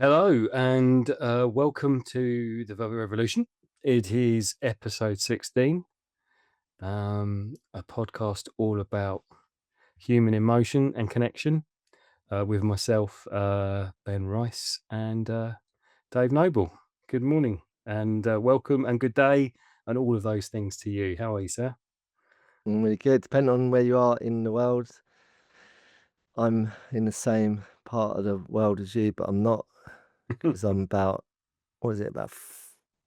Hello and welcome to the Velvet Revolution. It is episode 16, a podcast all about human emotion and connection with myself, Ben Rice, and Dave Noble. Good morning and welcome and good day and all of those things to you. How are you, sir? Really good. Depending on where you are in the world, I'm in the same part of the world as you, but I'm not because I'm about, what is it, about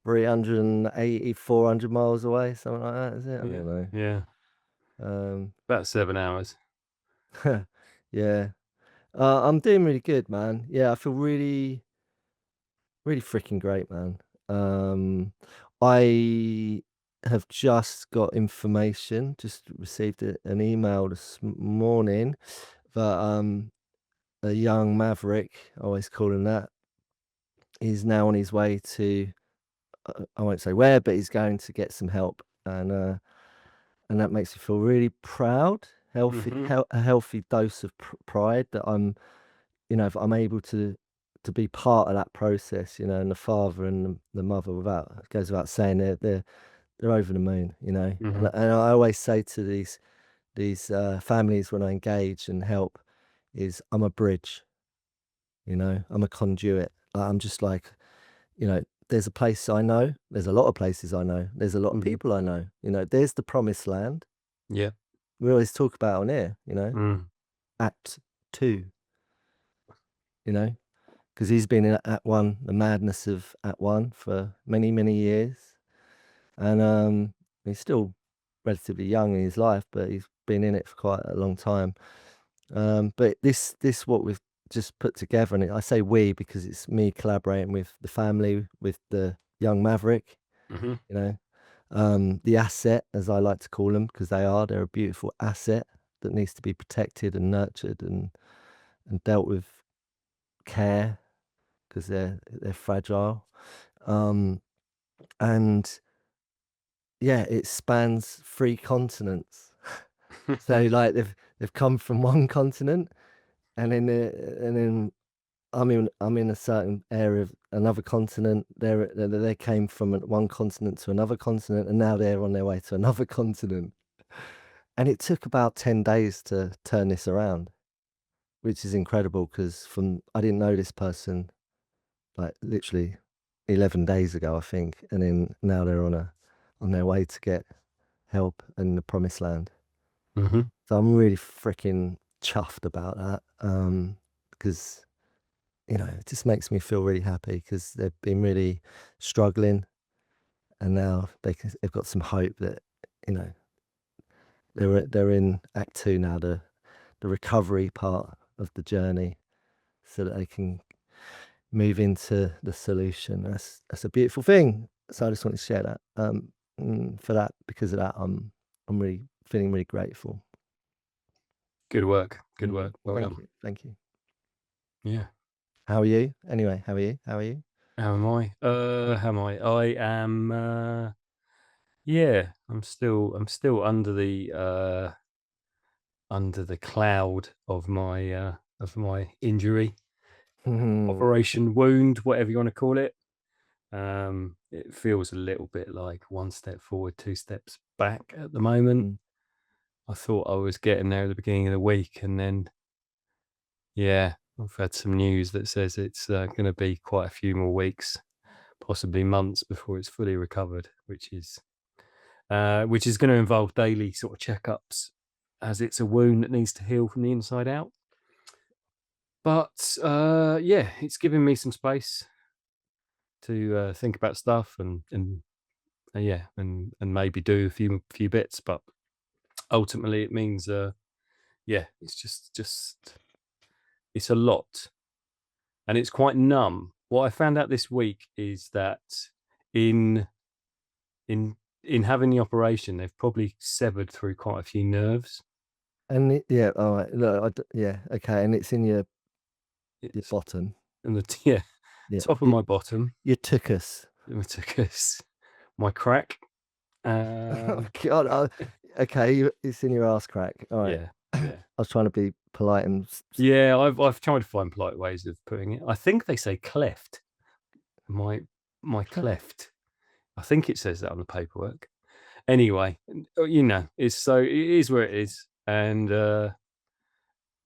380, 400 miles away, something like that, is it? I Yeah, don't know. yeah, Um, about 7 hours. yeah. I'm doing really good, man. Yeah, I feel really, really freaking great, man. I have just got information, just received an email this morning that a young maverick, I always call him that, is now on his way to, I won't say where, but he's going to get some help, and that makes me feel really proud. Mm-hmm. A healthy dose of pride that if I'm able to be part of that process, and the father and the mother, without goes without saying, they're over the moon, Mm-hmm. and I always say to these families when I engage and help, is I'm a bridge. I'm a conduit. I'm just like, there's a place I know. There's a lot of places I know. There's a lot of Mm-hmm. people I know. There's the promised land. Yeah. We always talk about on here, Mm. Act 2, you know, because he's been in Act 1, the madness of Act 1 for many, many years. And he's still relatively young in his life, but he's been in it for quite a long time. But this what we've just put together, and I say we because it's me collaborating with the family, with the young maverick, Mm-hmm. you know, the asset, as I like to call them, because they're a beautiful asset that needs to be protected and nurtured and dealt with care because they're fragile. Um, and yeah, it spans 3 continents. So like they've come from one continent, and then I'm in a certain area of another continent. They came from one continent to another continent, and now they're on their way to another continent. And it took about 10 days to turn this around, which is incredible because from I didn't know this person like literally 11 days ago, I think, and then now they're on their way to get help in the promised land. Mm-hmm. So I'm really freaking chuffed about that, because it just makes me feel really happy because they've been really struggling, and now they've got some hope that you know they're in Act 2 now, the recovery part of the journey, so that they can move into the solution. That's a beautiful thing. So I just want to share that. For that, because of that, I'm really feeling really grateful. Good work. Good work. Well Thank done. you, thank you. Yeah. How are you? Anyway, how are you? How are you? How am I? How am I? I am yeah, I'm still under the cloud of my injury, Mhm. operation wound, whatever you want to call it. It feels a little bit like one step forward, two steps back at the moment. Mm. I thought I was getting there at the beginning of the week, and then yeah, I've had some news that says it's going to be quite a few more weeks, possibly months before it's fully recovered, which is going to involve daily sort of checkups, as it's a wound that needs to heal from the inside out. But yeah, it's giving me some space to think about stuff and yeah, and maybe do a few bits. But ultimately, it means yeah, it's just it's a lot, and it's quite numb. What I found out this week is that in in in having the operation, they've probably severed through quite a few nerves. Yeah, all right. Look, yeah, okay, and it's in your It's bottom. and yeah, Yeah, top of my bottom, you took us. my crack. Oh God. Okay, it's in your ass crack. All right. Yeah, I yeah. was trying to be polite and Yeah, I've tried to find polite ways of putting it. I think they say cleft. My my cleft. I think it says that on the paperwork. Anyway, it's so it is where it is. And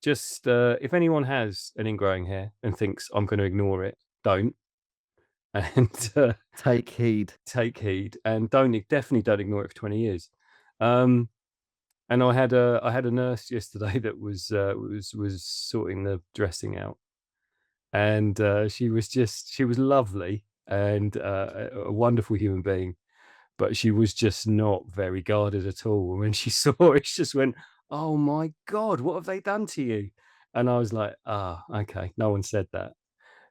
just if anyone has an ingrowing hair and thinks I'm going to ignore it, don't. And take heed. take heed and definitely don't ignore it for 20 years. Um, and I had a nurse yesterday that was sorting the dressing out, and she was lovely and a wonderful human being, but she was just not very guarded at all. And when she saw it, she just went, "Oh my God, what have they done to you?" And I was like, "Ah, okay, no one said that."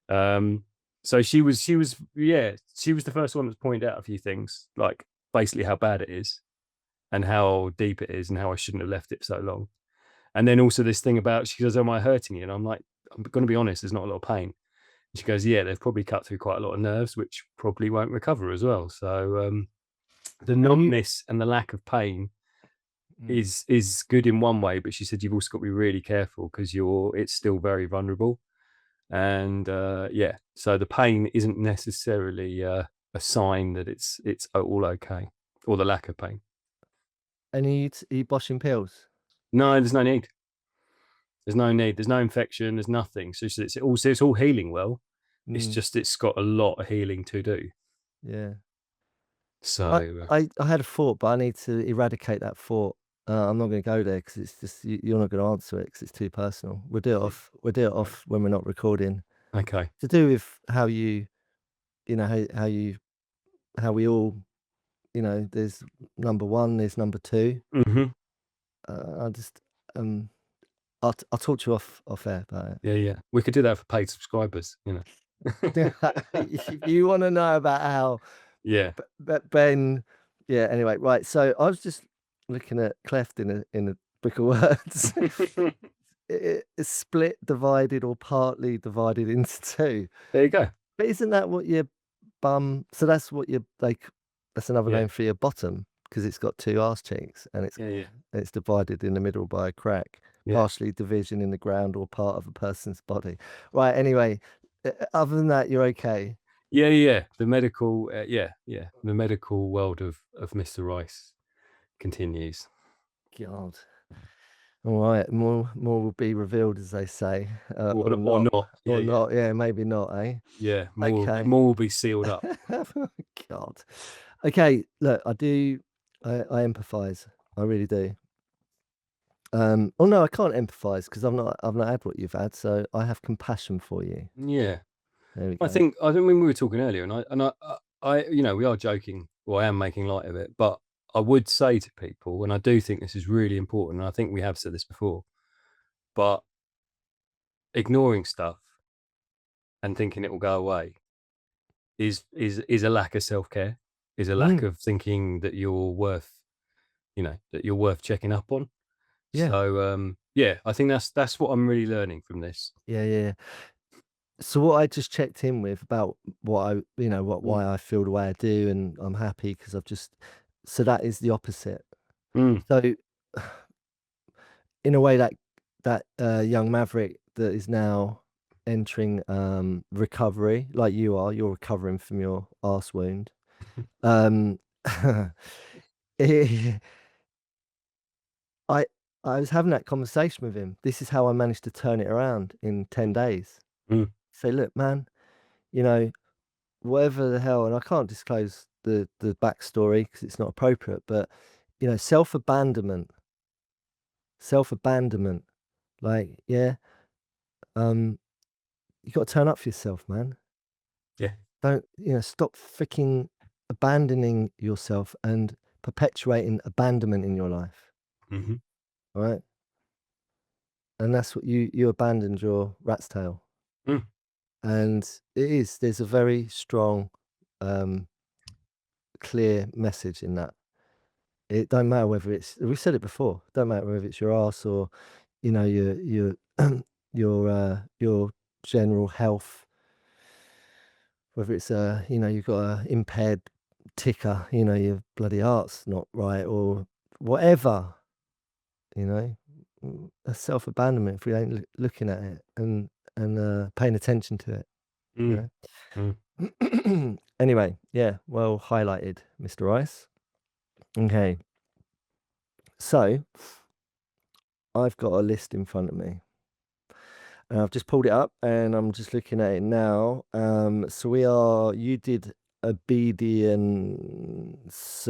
Um, so she was the first one that pointed out a few things, like basically how bad it is and how deep it is and how I shouldn't have left it so long. And then also this thing about, she goes, "Am I hurting you?" And I'm like, "I'm going to be honest, there's not a lot of pain." She goes, "Yeah, they've probably cut through quite a lot of nerves, which probably won't recover as well." So the Are you numbness and the lack of pain mm. is good in one way, but she said you've also got to be really careful because it's still very vulnerable. And yeah, so the pain isn't necessarily a sign that it's all okay, or the lack of pain. and are you boshing pills? No, there's no need. There's no need. There's no infection. There's nothing. So it's all healing well. It's Mm, just it's got a lot of healing to do. yeah. I So I had a thought, but I need to eradicate that thought. I'm not gonna go there because it's just you're not gonna answer it because it's too personal. We'll do it right, off when we're not recording. okay. To do with how you know, how we all, there's number 1, there's number 2. Hmm. I just, um, I'll talk to you off air about Yeah, yeah. We could do that for paid subscribers. it. If you wanna know about how Yeah. Ben, yeah, anyway, right, so I was just looking at cleft in a book of words. It's split, divided, or partly divided into 2. There you go. But isn't that what your bum so that's what your like, that's another Yeah, name for your bottom because 'cause it's got 2 arse cheeks and yeah, yeah, it's divided in the middle by a crack, yeah. partially division in the ground or part of a person's body. Right, anyway, other than that, you're okay? Yeah, yeah. The medical, yeah, yeah. The medical world of Mr. Rice continues, God. Alright, more will be revealed, as they say, or or not, not. Yeah, or yeah, not. Yeah, maybe not, eh? yeah. Okay. More will be sealed up. God. Okay, look, I empathise. I really do. Oh no, I can't empathise because I've not had what you've had, so I have compassion for you. Yeah, There we I go. think I think when we were talking earlier, and I we are joking, or I am making light of it, but I would say to people, and I do think this is really important. And I think we have said this before, but ignoring stuff and thinking it will go away is a lack of self care, is a lack Mm, of thinking that you're worth checking up on. yeah. So yeah, I think that's what I'm really learning from this. Yeah, yeah, yeah. So what I just checked in with about what Mm. why I feel the way I do, and I'm happy because so that is the opposite. Mm. So in a way that young maverick that is now entering recovery, like you're recovering from your arse wound. Um, eh, I I was having that conversation with him. This is how I managed to turn it around in 10 days. Mm. Say, look, man, you know, whatever the hell, and I can't disclose the backstory because it's not appropriate, but self abandonment, like, yeah, um, you got to turn up for yourself, man. Yeah. Don't, stop freaking abandoning yourself and perpetuating abandonment in your life, Hmm. all right? And that's what you abandoned your rat's tail. Mm. And there's a very strong, um, clear message in that. It don't matter whether we've said it before, don't matter whether it's your arse or, your your general health, whether it's you've got a impaired ticker, your bloody heart's not right or whatever, you know. a self-abandonment if we ain't looking at it and paying attention to it, you Mm, know? mm. Anyway, yeah, well highlighted, Mr. Rice. Okay, so I've got a list in front of me. And I've just pulled it up and I'm just looking at it now. So you did obedience.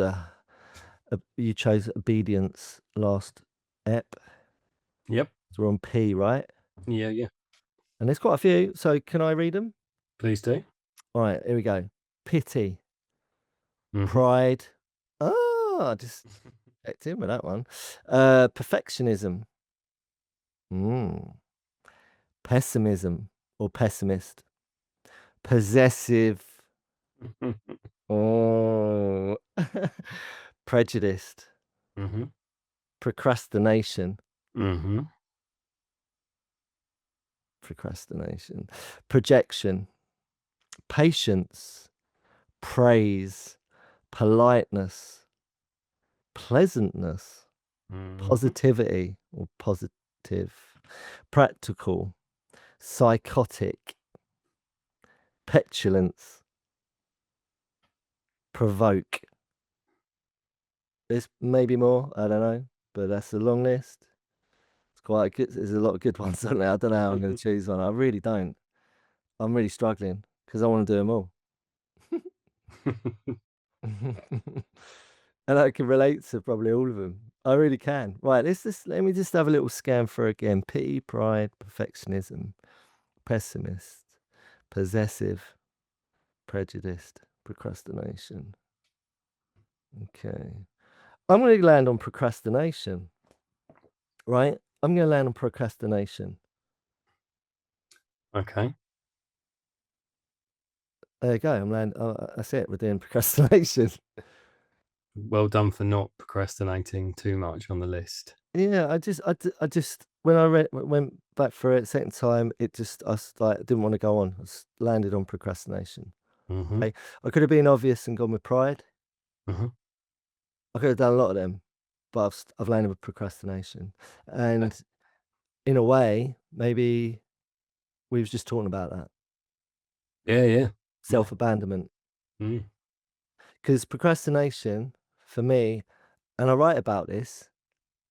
You chose obedience last ep. Yep. So we're on P, right? Yeah, yeah. And there's quite a few. So can I read them? Please do. All right, here we go. Pity, Mhm. pride. I just checked in with that one. Perfectionism. Mm. Pessimism or pessimist. Possessive. Oh. Prejudiced. Mhm. Procrastination. Mhm. Procrastination. Projection. Patience. Praise. Politeness. Pleasantness. Mhm. Positivity or positive. Practical. Psychotic. Petulance. Provoke. There's maybe more, I don't know, but that's a long list. It's quite good. There's a lot of good ones on there. I don't know how I'm going to choose one. I really don't. I'm really struggling because I want to do them all. And I can relate to probably all of them. I really can. Right, let me just have a little scan through again. Pity, pride, perfectionism, pessimist, possessive, prejudiced, procrastination. Okay. I'm going to land on procrastination, right? I'm going to land on procrastination. Okay. There you go. That's it. We're doing procrastination. Well done for not procrastinating too much on the list. Yeah, I just when I went back through it second time, I didn't want to go on. Landed on procrastination. Mhm. Okay, I could have been obvious and gone with pride. Mhm. I could have done a lot of them, but I've landed with procrastination. Okay. And in a way, maybe we was just talking about that Yeah, yeah. Yeah. self abandonment Mm. because procrastination for me, and I write about this,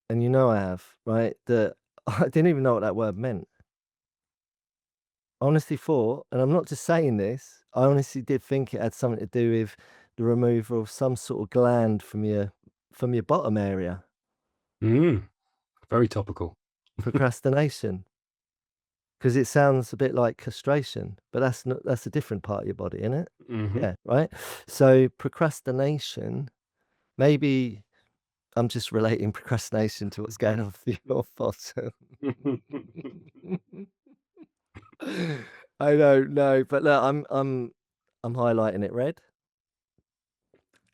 and you know I have right that I didn't even know what that word meant. Honestly thought, and I'm not just saying this, I honestly did think it had something to do with the removal of some sort of gland from your bottom area. Mm. Very topical. Procrastination, because it sounds a bit like castration, but that's a different part of your body, isn't it? Mhm. Yeah, right? So procrastination, maybe I'm just relating procrastination to what's going on with your bottom. I don't know, but look, I'm highlighting it red.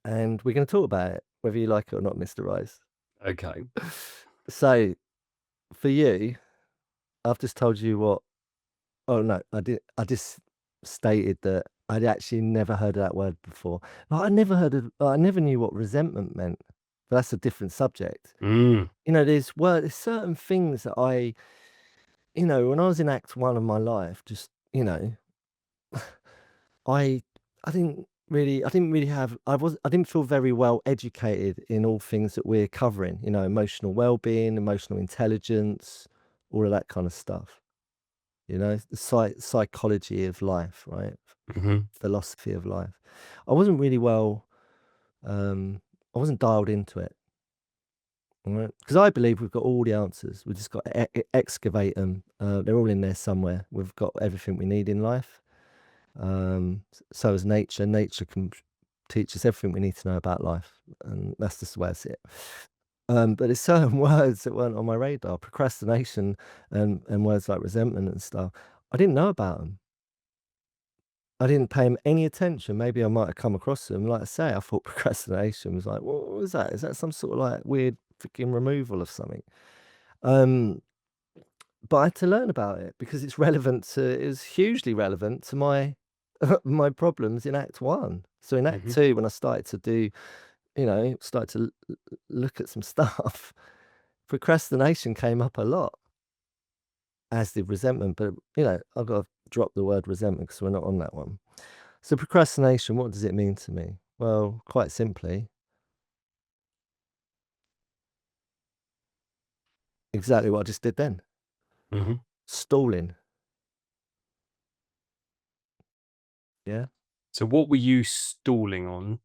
And we're going to talk about it, whether you like it or not, Mr. Rice. Okay. So, for you, I've just told you what. Oh no, I did. I just stated that I'd actually never heard of that word before. Like, I never knew what resentment meant. But that's a different subject. Mm. You know, there's certain things that when I was in Act One of my life, just I I didn't really have I didn't feel very well educated in all things that we're covering, emotional well-being, emotional intelligence, all of that kind of stuff. The psychology of life, right? Mhm. Philosophy of life. I wasn't really well I wasn't dialed into it. All right. Because I believe we've got all the answers. We've just got to excavate them. They're all in there somewhere. We've got everything we need in life. So is nature. Nature can teach us everything we need to know about life, and that's just the way I see it. But there's certain words that weren't on my radar, procrastination and words like resentment and stuff. I didn't know about them. I didn't pay them any attention. Maybe I might have come across them. Like I say, I thought procrastination was like, what was that? Is that some sort of like weird freaking removal of something? Um, but I had to learn about it because it was hugely relevant to my my problems in Act One. So in Act Mhm. Two, when I started to look at some stuff, procrastination came up a lot, as did resentment, but, I've got to drop the word resentment because we're not on that one. So procrastination, what does it mean to me? Well, quite simply, exactly what I just did then. Mhm. Stalling, yeah? So what were you stalling on,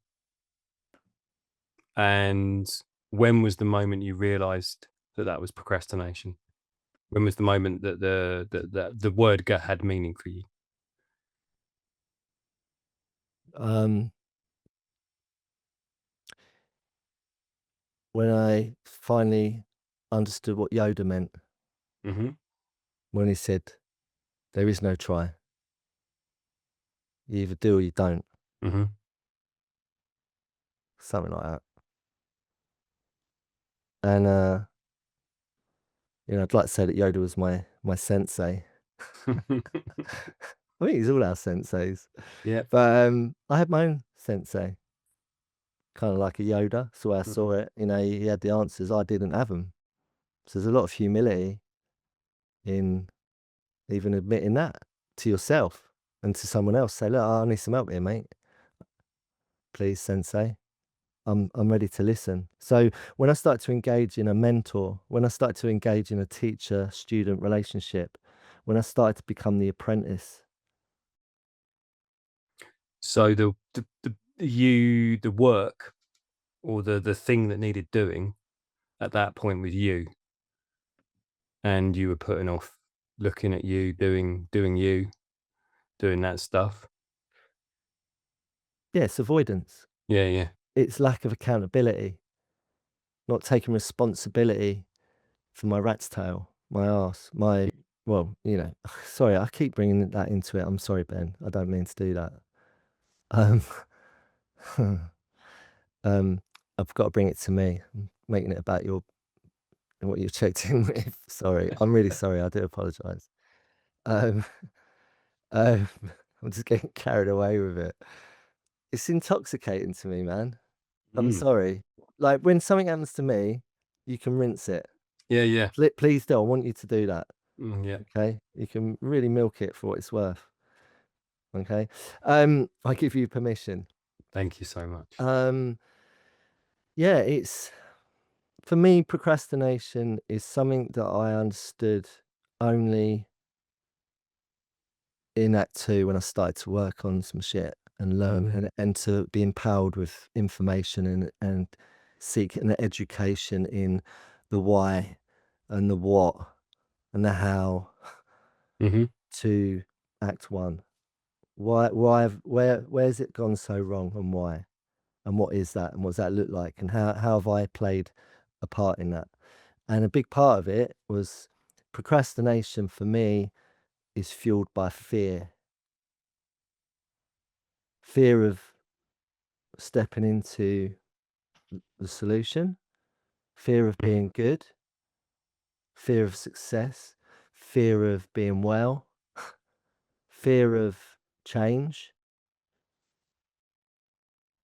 and when was the moment you realized that that was procrastination? When was the moment that the word had meaning for you? Um, when I finally understood what Yoda meant Mhm. when he said, "There is no try. You either do or you don't." Mhm. Something like that. And, I'd like to say that Yoda was my sensei. I think he's all our senseis. Yeah. But, I had my own sensei, kinda like a Yoda. That's the way I Mhm. saw it. He had the answers, I didn't have them. So there's a lot of humility in even admitting that to yourself and to someone else. Say, "Look, I need some help here, mate. Please, sensei. I'm ready to listen." So when I start to engage in a mentor, when I start to engage in a teacher-student relationship, when I started to become the apprentice. So the work, or the thing that needed doing at that point was you, and you were putting off looking at you, doing that stuff. Yes, avoidance. Yeah, yeah. It's lack of accountability, not taking responsibility for my rat's tail, my arse, well, sorry, I keep bringing that into it. I'm sorry, Ben. I don't mean to do that. Um, um, I've got to bring it to me. I'm making it about what you checked in with. Sorry. I'm really sorry. I do apologize. Um, um, I'm just getting carried away with it. It's intoxicating to me, man. I'm Mm. sorry. Like when something happens to me, you can rinse it. Yeah, yeah. Please do. I want you to do that. Yeah. Okay. You can really milk it for what it's worth. Okay. I give you permission. Thank you so much. Um, yeah, it's for me, procrastination is something that I understood only in Act Two when I started to work on some shit and learn Mhm. and to be empowered with information and seek an education in the why and the what and the how Mhm. to Act One. Where's it gone so wrong and why? And what is that? And what does that look like? And how have I played a part in that? And a big part of it was procrastination for me is fueled by fear. Fear of stepping into the solution, fear of Mhm. being good, fear of success, fear of being well, fear of change,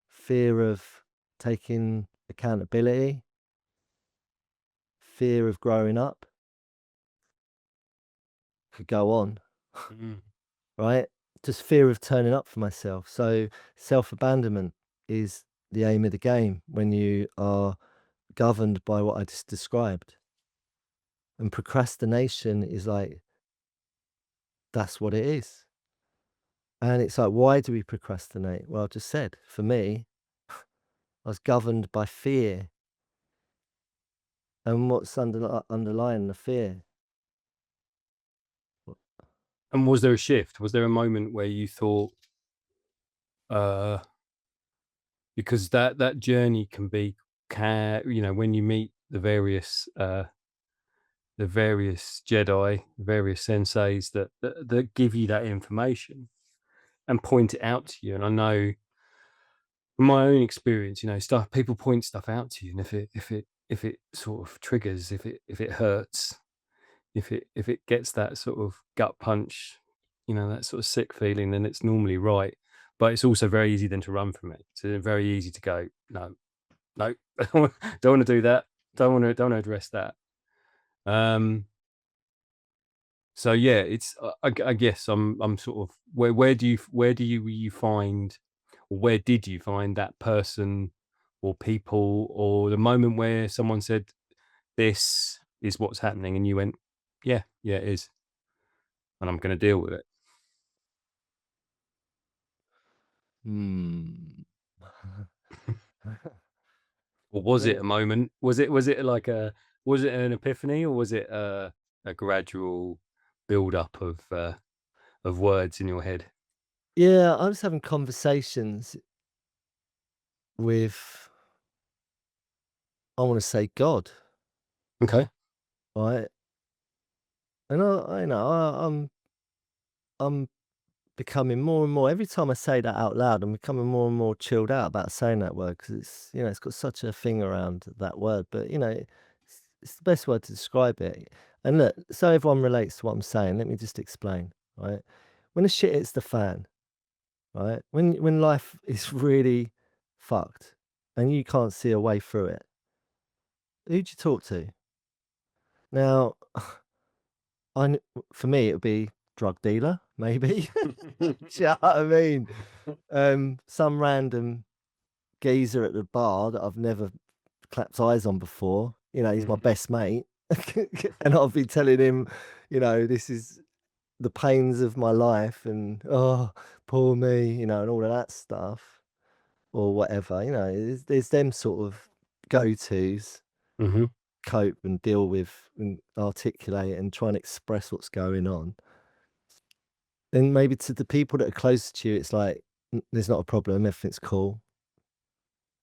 fear of taking accountability, fear of growing up. Could go on, Mhm. right? Just fear of turning up for myself. So self abandonment is the aim of the game when you are governed by what I just described. And procrastination is like, that's what it is. And it's like, why do we procrastinate? Well, I just said, for me, I was governed by fear. And what's underlying the fear? And was there a shift? Was there a moment where you thought, uh, because that journey can be, when you meet the various Jedi, the various senseis that give you that information and point it out to you. And I know from my own experience, stuff people point stuff out to you, and if it sort of triggers, if it hurts, if it gets that sort of gut punch, that sort of sick feeling, then it's normally right. But it's also very easy then to run from it. So it's very easy to go, no, no, don't want to do that. Don't want to address that. Um, so yeah, it's I guess I'm sort of where do you find, or where did you find that person or people, or the moment where someone said, "This is what's happening," and you went, "Yeah, yeah, it is, and I'm going to deal with it." Hmm. Or was it Well, a moment? Was it like a was it an epiphany, or was it a gradual build up of words in your head? yeah, I was having conversations with, I wanna say God, Okay. right? And I know, I'm becoming more and more every time I say that out loud, I'm becoming more and more chilled out about saying that word because it's, it's got such a thing around that word, but, it's the best word to describe it. And look, so everyone relates to what I'm saying, let me just explain, right? When the shit hits the fan, right? When life is really fucked and you can't see a way through it, who do you talk to? Now, I kn for me, it would be drug dealer, maybe. Do you know what I mean? Some random geezer at the bar that I've never clapped eyes on before. He's my Mhm. best mate. And I'll be telling him, this is the pains of my life and, "Oh, poor me," and all of that stuff or whatever. There's them sort of go-tos, Mhm. cope and deal with and articulate and try and express what's going on. Then maybe to the people that are close to you, it's like, there's not a problem, everything's cool,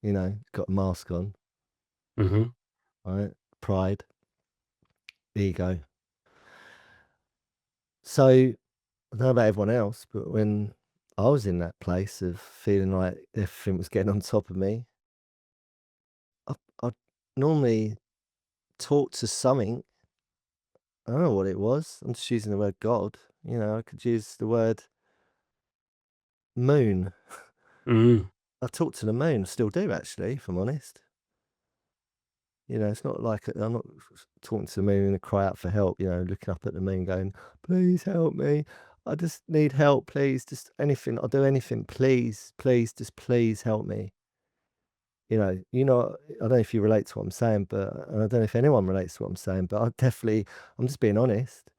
got a mask on, Mhm. right? Pride, ego. So, I don't know about everyone else, but when I was in that place of feeling like everything was getting on top of me, I'd normally talk to something. I don't know what it was. I'm just using the word God. I could use the word moon. Mhm. I talk to the moon, still do actually, if I'm honest. It's not like I'm not talking to the moon and cry out for help, looking up at the moon going, please help me. I just need help, please. Just anything. I'll do anything. Please, please, just please help me. I don't know if you relate to what I'm saying, but and I don't know if anyone relates to what I'm saying, but I'm just being honest.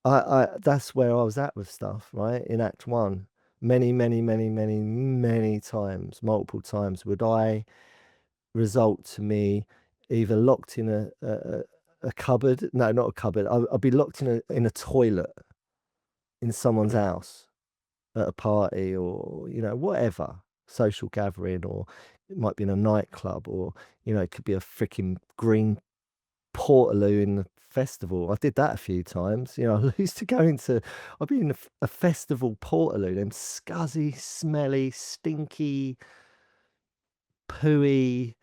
That's where I was at with stuff, right? In Act One. Many, many, many, many, many times, multiple times, would I result to me either locked in a cupboard. No, not a cupboard. I'd be locked in a toilet in someone's house at a party or, whatever, social gathering, or it might be in a nightclub, or, it could be a freaking green Portaloo in the festival. I did that a few times. I used to go into, I'd be in a festival Portaloo, them scuzzy, smelly, stinky, pooey,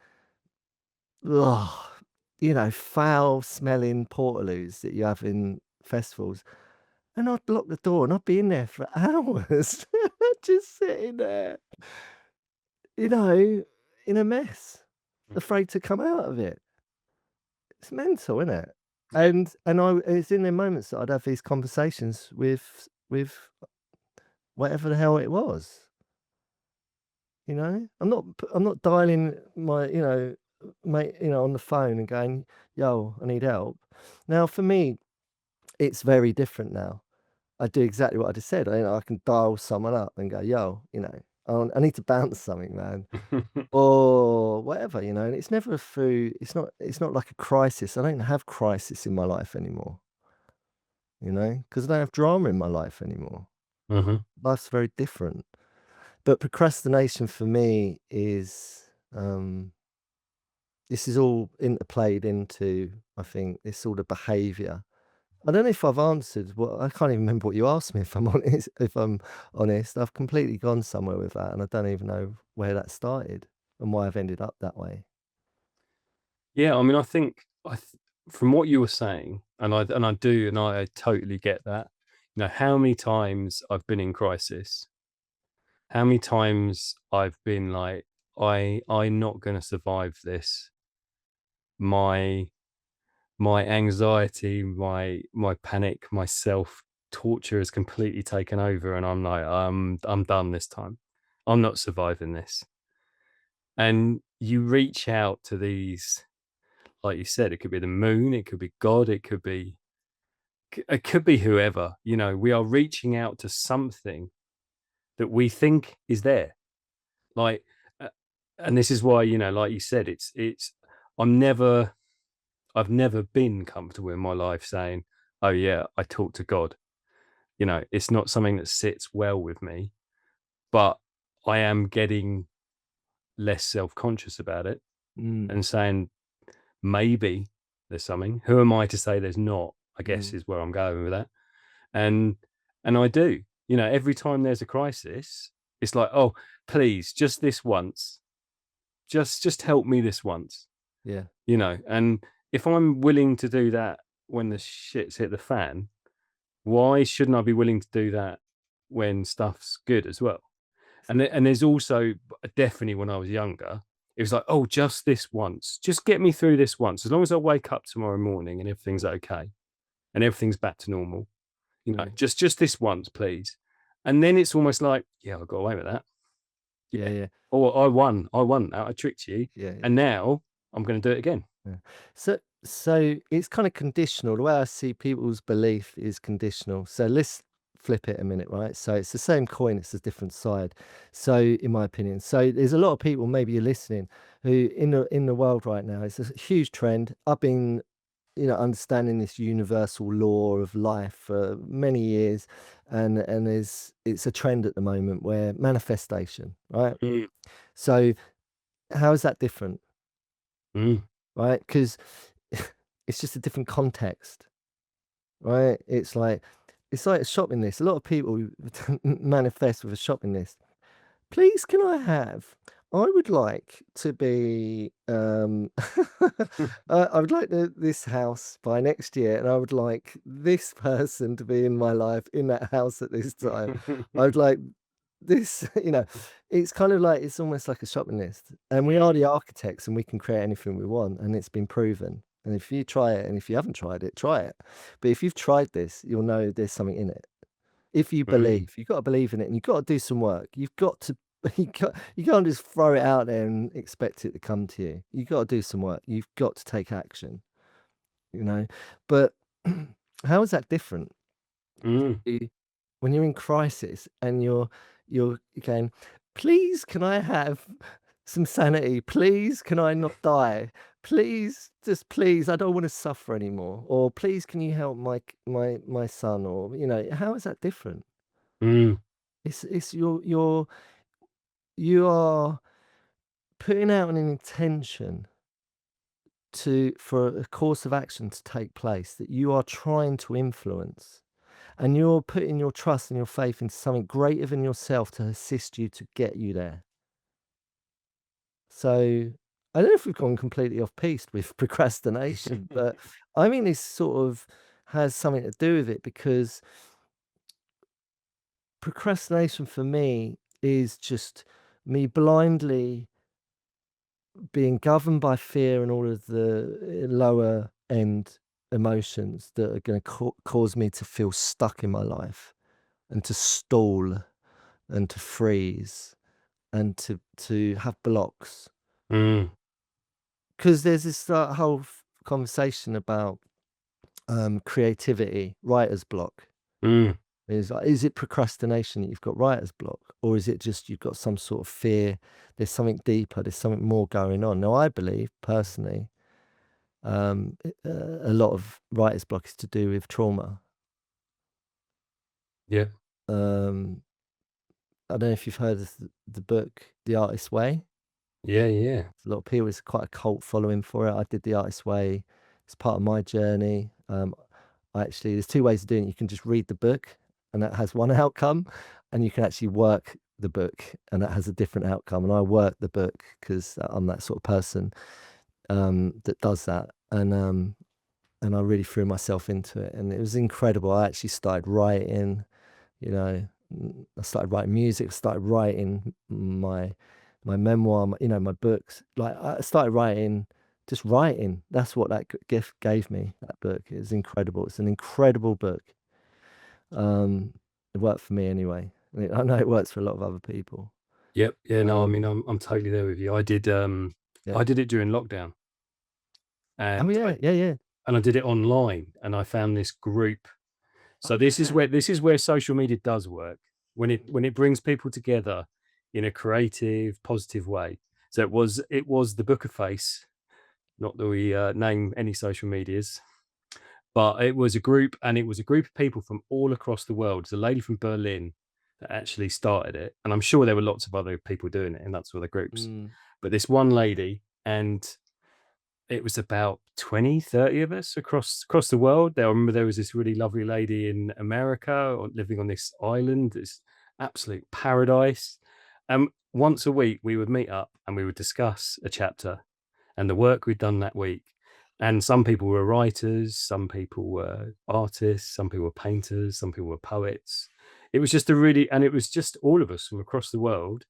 ugh, foul smelling Portaloos that you have in festivals. And I'd lock the door and I'd be in there for hours, just sitting there, you know, in a mess, afraid to come out of it. It's mental, isn't it? It's in the moments that I'd have these conversations with whatever the hell it was. I'm not dialing my, mate, on the phone and going, "Yo, I need help." Now, for me, it's very different now. I do exactly what I just said. I can dial someone up and go, "Yo, I need to bounce something, man," or whatever, and it's never through. It's not like a crisis. I don't have crisis in my life anymore, because I don't have drama in my life anymore. Mhm. Life's very different. But procrastination for me is, this is all interplayed into, I think, this sort of behaviour. I don't know if I've answered I can't even remember what you asked me, if I'm honest. I've completely gone somewhere with that, and I don't even know where that started and why I've ended up that way. Yeah, I mean, I think from what you were saying, and I totally get that. How many times I've been in crisis, how many times I've been like, I'm not going to survive this. My my anxiety, my panic, my self torture has completely taken over, and I'm like, I'm done this time. I'm not surviving this. And you reach out to these, like you said, it could be the moon, it could be God, it could be whoever. You know, we are reaching out to something that we think is there. Like, uh, and this is why, you know, like you said, it's. I'm never, I've never been comfortable in my life saying, "Oh yeah, I talk to God." You know, it's not something that sits well with me, but I am getting less self-conscious about it Mm, and saying maybe there's something. Who am I to say there's not? I guess mm, is where I'm going with that. And and I do. You know, every time there's a crisis, it's like, oh, please, just this once, just help me this once. yeah. You know, and if I'm willing to do that when the shit's hit the fan, why shouldn't I be willing to do that when stuff's good as well? And there's also definitely when I was younger, it was like, oh, just this once, just get me through this once. As long as I wake up tomorrow morning and everything's okay and everything's back to normal, you know, Mm. just this once, please. And then it's almost like, yeah, I got away with that. Yeah, Yeah. yeah, Or I won that. I tricked you. yeah, yeah. And now I'm going to do it again. Yeah. So it's kind of conditional. The way I see people's belief is conditional. So let's flip it a minute, right? So it's the same coin, it's a different side. So in my opinion, so there's a lot of people, maybe you're listening, who in the world right now, it's a huge trend. I've been, understanding this universal law of life for many years, and it's a trend at the moment where manifestation, right? Mm, So how is that different, mm, right? Because it's just a different context. Right? It's like a shopping list. A lot of people manifest with a shopping list. Please, can I have? I would like to be. I would like this house by next year, and I would like this person to be in my life in that house at this time. I would like this. It's kind of like it's almost like a shopping list, and we are the architects, and we can create anything we want, and it's been proven. And if you try it, and if you haven't tried it, try it. But if you've tried this, you'll know there's something in it. If you mm, believe, you've got to believe in it, and you've got to do some work. You've got to you can't just throw it out there and expect it to come to you. You've got to do some work. You've got to take action, you know? But how is that different mm. to when you're in crisis and you're going, "Please, can I have some sanity? Please, can I not die? Please, just please, I don't want to suffer anymore." Or, "Please, can you help my son?" Or, how is that different? Mm, It's you are putting out an intention for a course of action to take place that you are trying to influence, and you're putting your trust and your faith into something greater than yourself to assist you to get you there. So I don't know if we've gone completely off piste with procrastination, but I mean this sort of has something to do with it, because procrastination for me is just me blindly being governed by fear and all of the lower end emotions that are going to cause me to feel stuck in my life, and to stall, and to freeze, and to have blocks. mm, Because there's this whole conversation about creativity, writer's block. mm. Is like, is it procrastination that you've got writer's block, or is it just you've got some sort of fear? There's something deeper. There's something more going on. Now, I believe personally, a lot of writer's block is to do with trauma. Yeah. Um, I don't know if you've heard of the book The Artist's Way. Yeah, yeah. A lot of people, it's quite a cult following for it. I did The Artist's Way. It's part of my journey. There's two ways of doing it. You can just read the book, and that has one outcome, and you can actually work the book, and that has a different outcome. And I work the book because I'm that sort of person that does that. And I really threw myself into it, and it was incredible. I actually started writing, I started writing music, I started writing my memoir, my books. Like, I started writing just writing. That's what that gift gave me, that book. It was incredible. It's an incredible book. Um, it worked for me anyway. I know it works for a lot of other people. Yep. Yeah, no, I mean, Um, I'm totally there with you. yeah. I did it during lockdown, Oh, and yeah, yeah, yeah. I did it online, and I found this group. Oh, So yeah. this is where social media does work, when it brings people together in a creative, positive way. So it was the Book of Face, not that we name any social medias, but it was a group, and it was a group of people from all across the world. There's a lady from Berlin that actually started it, and I'm sure there were lots of other people doing it in lots of other groups. Mm, But this one lady, and it was about 20, 30 of us across the world. I remember there was this really lovely lady in America living on this island, this absolute paradise. Once a week we would meet up and we would discuss a chapter and the work we'd done that week. And some people were writers, some people were artists, some people were painters, some people were poets. It was just a really, and it was just all of us from across the world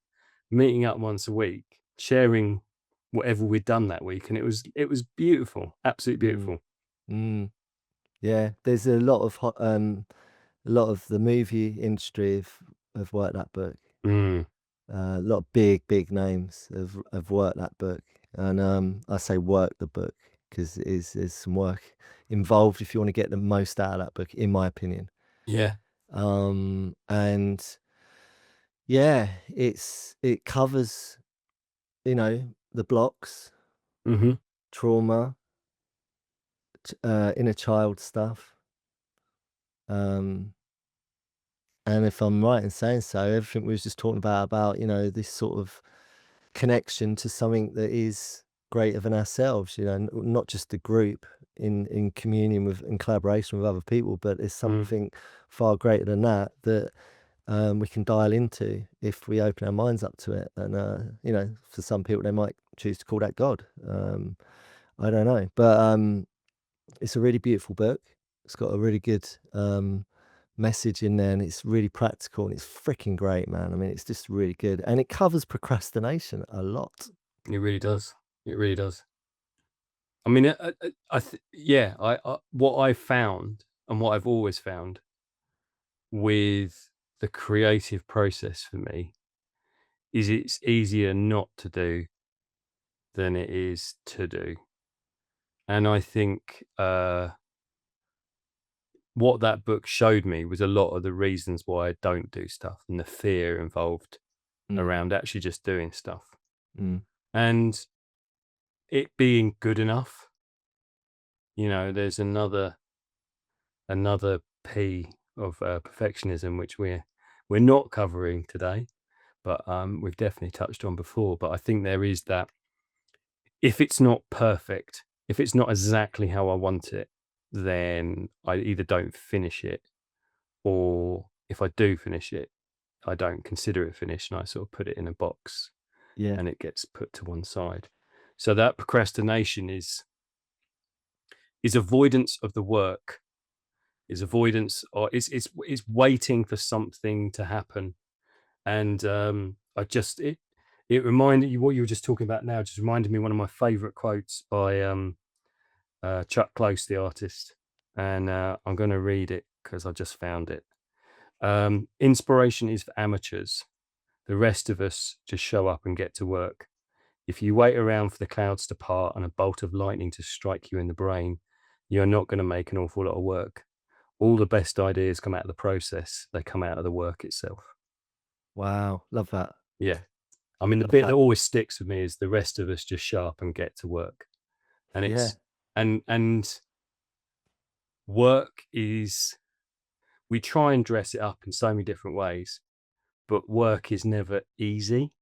meeting up once a week, sharing whatever we'd done that week, and it was beautiful, absolutely mm, beautiful. mm. Yeah, there's a lot of the movie industry have worked that book. Mm, A lot of big names have worked that book, and I say work the book because there's some work involved if you want to get the most out of that book, in my opinion. yeah. And yeah, it covers, the blocks, Mhm. trauma, inner child stuff. Um, and if I'm right in saying so, everything we was just talking about, this sort of connection to something that is greater than ourselves, not just the group in communion with in collaboration with other people, but it's Mm, something far greater than that that we can dial into if we open our minds up to it. And for some people, they might choose to call that God. I don't know, but it's a really beautiful book. It's got a really good message in there, and it's really practical, and it's freaking great, man. I mean, it's just really good, and it covers procrastination a lot. it really does. It really does. I mean, yeah, what I found and what I've always found with the creative process for me is it's easier not to do than it is to do. And I think, what that book showed me was a lot of the reasons why I don't do stuff and the fear involved Mm, around actually just doing stuff. mm, And it being good enough, there's another P of perfectionism which we're not covering today, but we've definitely touched on before. But I think there is that, if it's not perfect, if it's not exactly how I want it, then I either don't finish it, or if I do finish it, I don't consider it finished, and I sort of put it in a box yeah. and it gets put to one side. So that procrastination is avoidance of the work, is avoidance, or is waiting for something to happen. And it reminded you, what you were just talking about now just reminded me one of my favorite quotes by Chuck Close, the artist. And I'm going to read it because I just found it. Inspiration is for amateurs. The rest of us just show up and get to work. If you wait around for the clouds to part and a bolt of lightning to strike you in the brain, you're not going to make an awful lot of work. All the best ideas come out of the process, they come out of the work itself. Wow, love that. Yeah. I mean, the Love bit that that. always sticks with me is the rest of us just show up and get to work. And Yeah. it's, and work is, we try and dress it up in so many different ways, but work is never easy.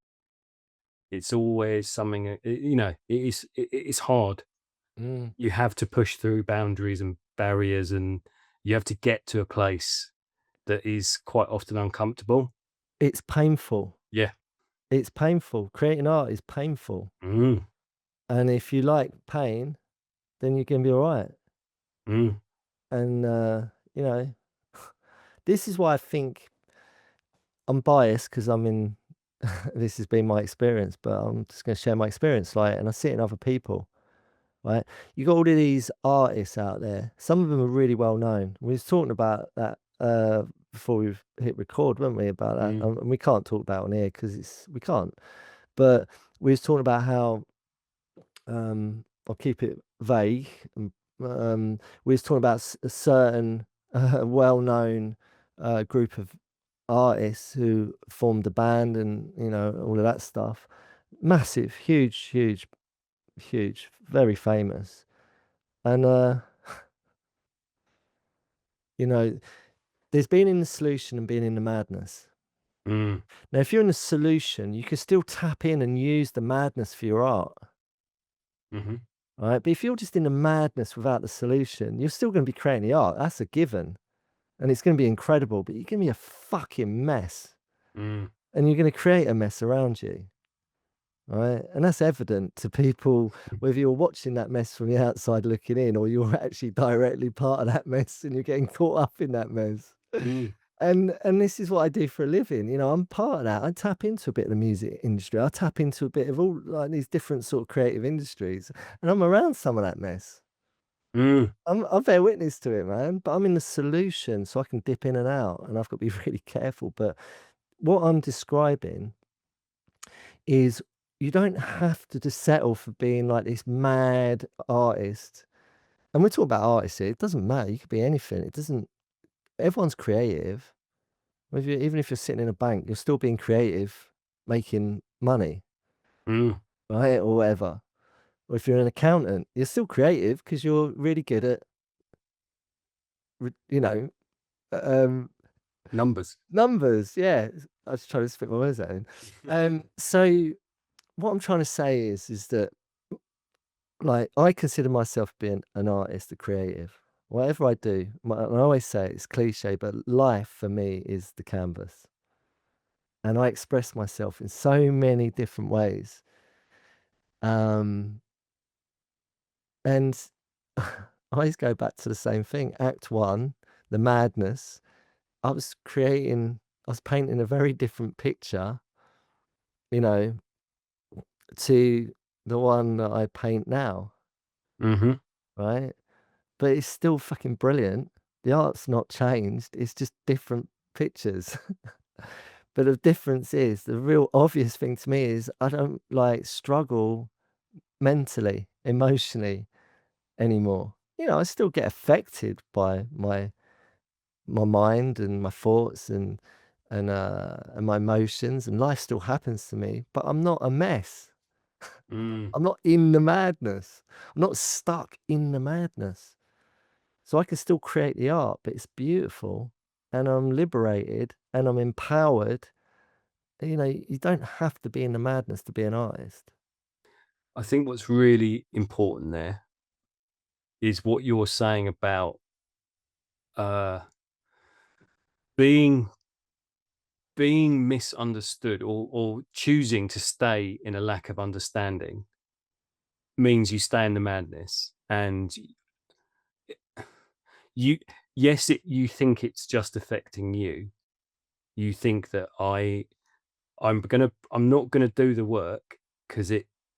It's always something, it's hard. Mm. You have to push through boundaries and barriers, and you have to get to a place that is quite often uncomfortable. It's painful. Yeah. It's painful. Creating art is painful, Mm, and if you like pain, then you're gonna be all right. mm, And you know, this is why I think I'm biased because I'm in. This has been my experience, but I'm just going to share my experience. Like, and I see it in other people. right? You got all of these artists out there. Some of them are really well known. We was talking about that before we hit record, weren't we? About that, Mm, and we can't talk about it on here because we can't. But we was talking about how I'll keep it vague. We was talking about a certain well-known group of artists who formed a band, and all of that stuff. Massive, huge, huge, huge, very famous. And you know, there's being in the solution and being in the madness. mm, Now, if you're in the solution, you can still tap in and use the madness for your art. mhm, Right. But if you're just in the madness without the solution, you're still going to be creating the art. That's a given. And it's going to be incredible, but you're going to be a fucking mess. mm, And you're going to create a mess around you. Right. And that's evident to people, whether you're watching that mess from the outside looking in, or you're actually directly part of that mess and you're getting caught up in that mess. mm, And this is what I do for a living. I'm part of that. I tap into a bit of the music industry. I tap into a bit of all like these different sort of creative industries, and I'm around some of that mess. mm. I bear witness to it, man. But I'm in the solution, so I can dip in and out, and I've got to be really careful. But what I'm describing is you don't have to just settle for being like this mad artist. And we're talking about artists here. It doesn't matter. You could be anything. It doesn't. Everyone's creative. Even if you're sitting in a bank, you're still being creative, making money, Mm, right? Or whatever. Or if you're an accountant, you're still creative because you're really good at, re- you know, um, numbers. numbers. Yeah. I was trying to spit my words out. So what I'm trying to say is that like I consider myself being an artist, a creative. Whatever I do, and I always say it's cliche, but life for me is the canvas. And I express myself in so many different ways. Um, And I always go back to the same thing. Act one, the madness. I was I was painting a very different picture, you know, to the one that I paint now, Mhm, right? But it's still fucking brilliant. The art's not changed. It's just different pictures. But the difference is the real obvious thing to me is I don't like struggle mentally, emotionally anymore. I still get affected by my mind and my thoughts and my emotions, and life still happens to me, but I'm not a mess. mm. I'm not in the madness. I'm not stuck in the madness. So I can still create the art, but it's beautiful, and I'm liberated and I'm empowered. You don't have to be in the madness to be an artist. I think what's really important there is what you're saying about, uh, being misunderstood, or choosing to stay in a lack of understanding means you stay in the madness, and you yes, you think it's just affecting you. You think that I'm not gonna do the work because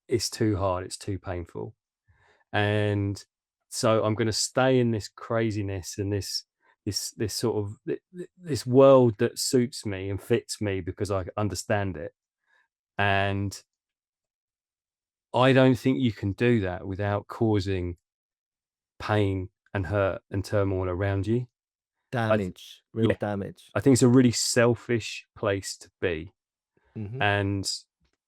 it's too hard, it's too painful. And so I'm going to stay in this craziness and this sort of this world that suits me and fits me because I understand it. And I don't think you can do that without causing pain and hurt and turmoil around you. I th- Damage, real yeah, damage. I think it's a really selfish place to be. Hmm. And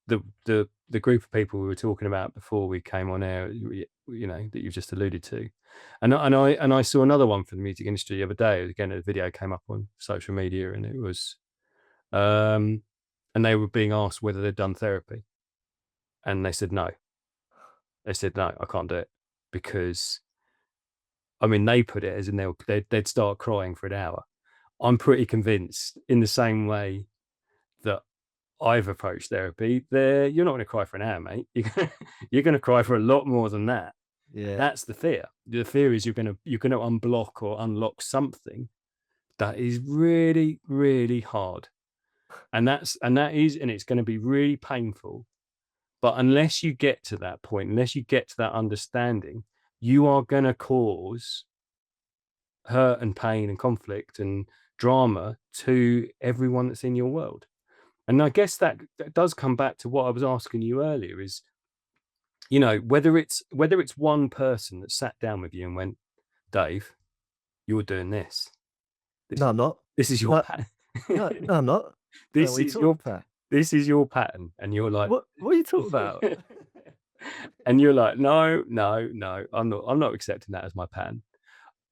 the group of people we were talking about before we came on air, that you've just alluded to, and I saw another one for the music industry the other day. Again, a video came up on social media, and it was, um, and they were being asked whether they'd done therapy, and they said no. They said no, I can't do it because I mean they put it as in they'd start crying for an hour. I'm pretty convinced in the same way that I've approached therapy, you're not going to cry for an hour, mate. You're going to cry for a lot more than that. Yeah. That's the fear. The fear is you're going to unblock or unlock something that is really, really hard, and it's going to be really painful. But unless you get to that point, unless you get to that understanding, you are gonna cause hurt and pain and conflict and drama to everyone that's in your world. And I guess that does come back to what I was asking you earlier is, whether it's one person that sat down with you and went, "Dave, you're doing this. This No, I'm not. this is your No, pattern. no, I'm not. Don't know This what you is talking your about. this is your pattern." And you're like What are you talking about? and you're like, "No, no, no, I'm not accepting that as my pattern."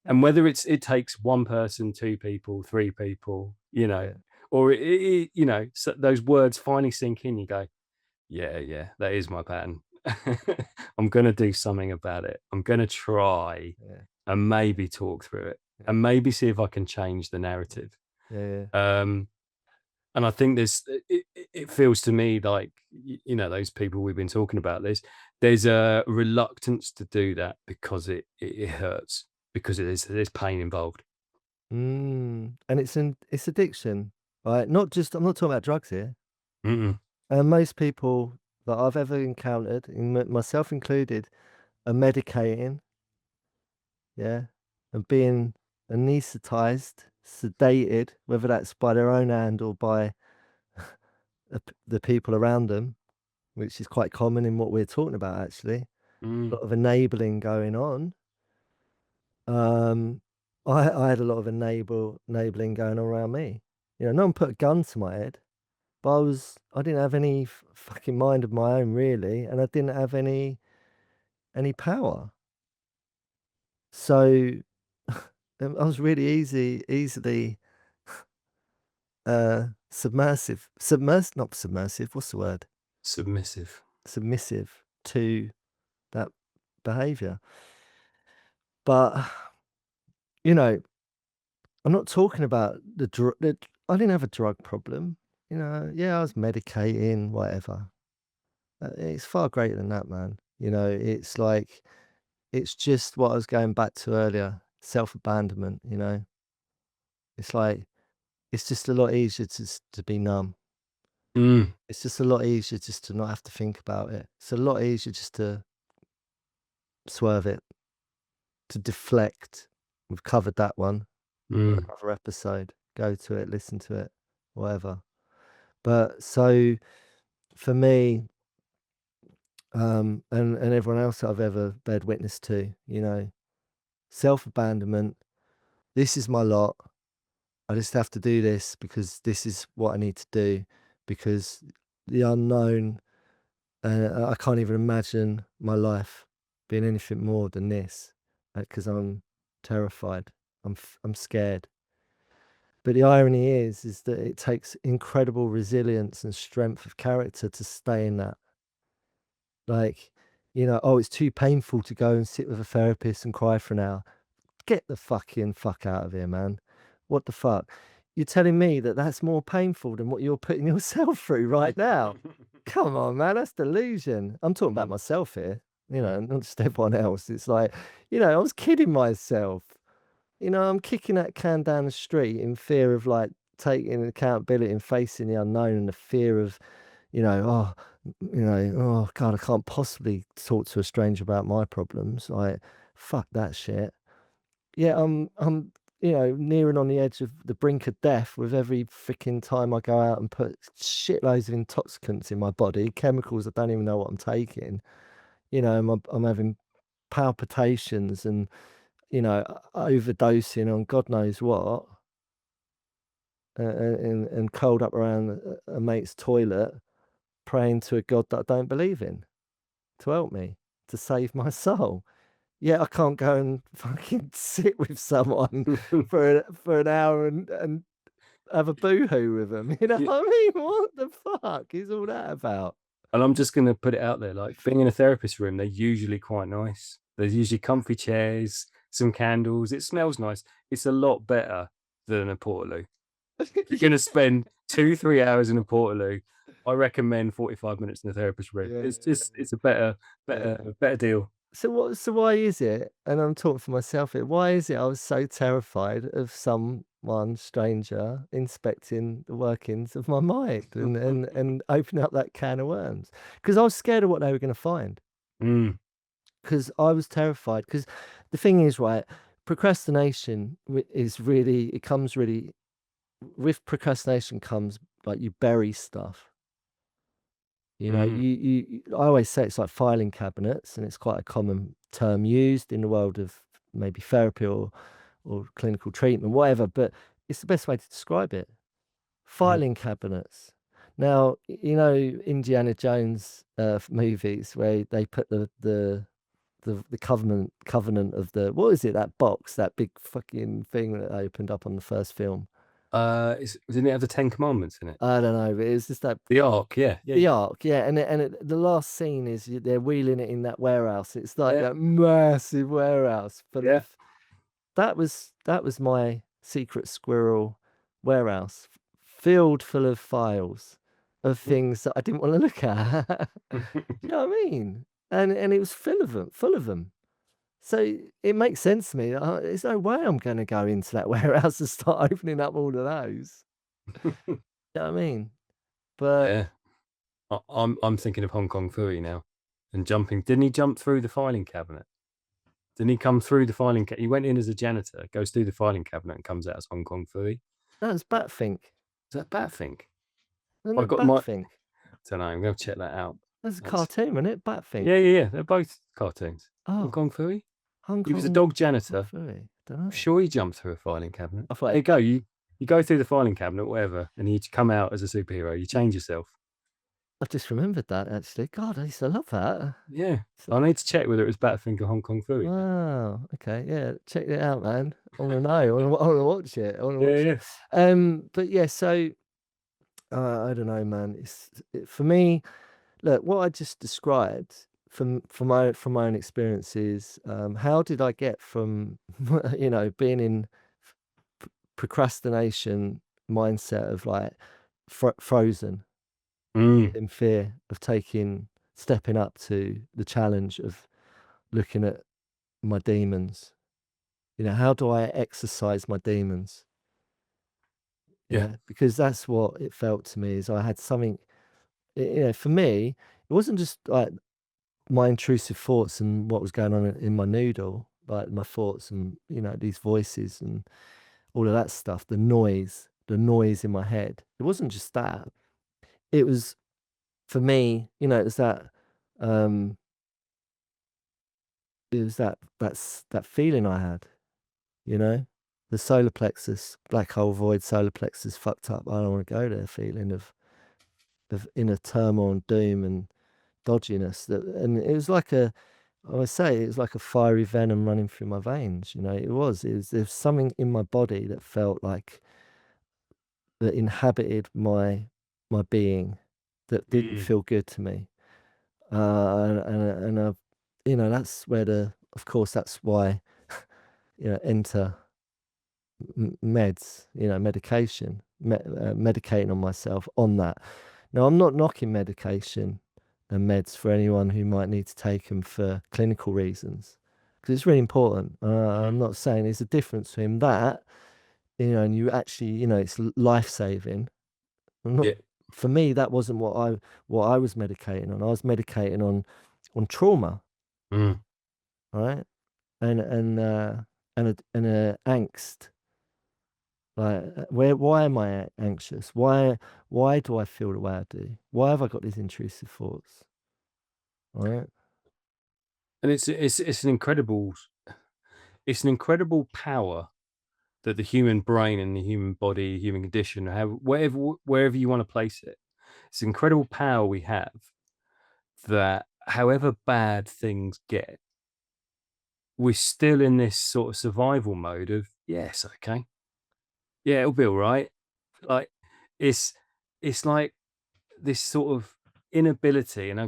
And whether it takes one person, two people, three people, Yeah, or so those words finally sink in, you go, "Yeah, yeah, that is my pattern. I'm gonna do something about it. I'm gonna try yeah, and maybe talk through it yeah, and maybe see if I can change the narrative." yeah, yeah. Um, and I think it feels to me like, those people we've been talking about this, there's a reluctance to do that because it hurts, because there's pain involved. And it's addiction, right? Not just I'm not talking about drugs here. Mm-mm. Most people that I've ever encountered, myself included, are medicating, yeah, and being anaesthetized, sedated, whether that's by their own hand or by the people around them, which is quite common in what we're talking about, actually. A Mm, lot of enabling going on. Um, I had a lot of enabling going on around me. No one put a gun to my head, but I didn't have any fucking mind of my own really, and I didn't have any power. So I was really easily not submersive. What's the word? submissive. Submissive to that behavior. But you know, I'm not talking about the drug. I didn't have a drug problem. Yeah, I was medicating, whatever. It's far greater than that, man. It's like it's just what I was going back to earlier, self-abandonment. It's like it's just a lot easier to be numb. Mm, It's just a lot easier just to not have to think about it. It's a lot easier just to swerve it, to deflect. We've covered that one. mm, Another episode. Go to it, listen to it, whatever. But so for me, and everyone else that I've ever bared witness to, self-abandonment. This is my lot. I just have to do this because this is what I need to do because the unknown, I can't even imagine my life being anything more than this because I'm terrified. I'm scared. But the irony is that it takes incredible resilience and strength of character to stay in that. Like, oh, it's too painful to go and sit with a therapist and cry for an hour. Get the fucking fuck out of here, man. What the fuck? You're telling me that that's more painful than what you're putting yourself through right now? Come on, man, that's delusion. I'm talking about mm, myself here, mm, not just everyone else. It's like, I was kidding myself. I'm kicking that can down the street in fear of like taking accountability and facing the unknown and the fear of, oh, oh God, I can't possibly talk to a stranger about my problems. Like, fuck that shit. Yeah, I'm nearing on the edge of the brink of death with every freaking time I go out and put shitloads of intoxicants in my body, chemicals I don't even know what I'm taking. I'm having palpitations and overdosing on God knows what, and curled up around a mate's toilet, praying to a God that I don't believe in to help me, to save my soul. Yeah, I can't go and fucking sit with someone mm. for an hour and have a boohoo with them. You know Yeah, what I mean? What the fuck is all that about? and I'm just gonna put it out there, like being in a therapist room, they're usually quite nice. There's usually comfy chairs, some candles. It smells nice. It's a lot better than a portaloo. If you're gonna spend 2, 3 hours in a portaloo, I recommend 45 minutes in the therapist room. Yeah, It's a better, yeah. better deal. So why is it, and I'm talking for myself here, why is it I was so terrified of some one stranger inspecting the workings of my mind and opening up that can of worms because I was scared of what they were going to find. Mm, Because I was terrified. Because the thing is, right, procrastination is really, it comes really, with procrastination comes like you bury stuff. You know, mm. I always say it's like filing cabinets, and it's quite a common term used in the world of maybe therapy or clinical treatment, whatever, but it's the best way to describe it. Mhm. Filing cabinets. Now, you know, Indiana Jones movies where they put the covenant of the what is it, that box, that big fucking thing that opened up on the first film? Didn't it have the Ten Commandments in it? I don't know, but it was just that The Ark, yeah, yeah, the arc, yeah, the last scene is they're wheeling it in that warehouse. It's like yeah, that massive warehouse full yeah. of that was my secret squirrel warehouse, filled full of files of things that I didn't want to look at. You know what I mean? And it was full of them. So it makes sense to me. There's no way I'm going to go into that warehouse and start opening up all of those. You know what I mean? But Yeah. I'm thinking of Hong Kong Phooey now and jumping. Didn't he jump through the filing cabinet? Didn't he come through the filing cabinet? He went in as a janitor, goes through the filing cabinet and comes out as Hong Kong Phooey. Is that was Batfink. that Batfink? Wasn't I it got my, Batfink? don't know, I'm going to check that out. That's a That's, cartoon, wasn't it? Batfink. yeah, yeah, yeah. They're both cartoons. Hong Oh, Kong Phooey? Hong He was a Kong dog Kung janitor. Fu. Don't I'm know. sure he jumped through a filing cabinet. I thought There you go. You go through the filing cabinet, whatever, and you come out as a superhero. You change yourself. I just remembered that actually. God, I used to love that. Yeah. So, I need to check whether it was Batfink or Hong Kong Phooey now. wow. Okay. Yeah. Check it out, man. I want to know. I want to watch it. I want to Yeah, watch it. yeah. But yeah. So I don't know, man. For me. Look, what I just described from my own experiences. How did I get from being in procrastination mindset of like frozen Mm, in fear of stepping up to the challenge of looking at my demons. How do I exercise my demons? yeah. Because that's what it felt to me is I had something, for me, it wasn't just like my intrusive thoughts and what was going on in my noodle, like my thoughts and, these voices and all of that stuff, the noise in my head. It wasn't just that. It was for me, it was um, that feeling I had, you know, the solar plexus, black hole void, solar plexus fucked up. I don't want to go there. Feeling of inner turmoil and doom and dodginess. And it was like I would say it was like a fiery venom running through my veins. There's something in my body that felt like that inhabited my being that didn't Mm, feel good to me. And that's where of course, that's why, enter meds, medication, medicating on myself on that. Now, I'm not knocking medication and meds for anyone who might need to take them for clinical reasons, because it's really important. mm, I'm not saying there's a difference between that, and you actually, it's life saving. I'm not. yeah. For me, that wasn't what I was medicating on. I was medicating on trauma, Mm. right? And angst. Like, why am I anxious? Why do I feel the way I do? Why have I got these intrusive thoughts? Right? And it's an incredible power that the human brain and the human body, human condition, have wherever you want to place it. It's an incredible power we have that however bad things get, we're still in this sort of survival mode of yes, okay, yeah, it'll be all right. Like it's it's like this sort of inability, and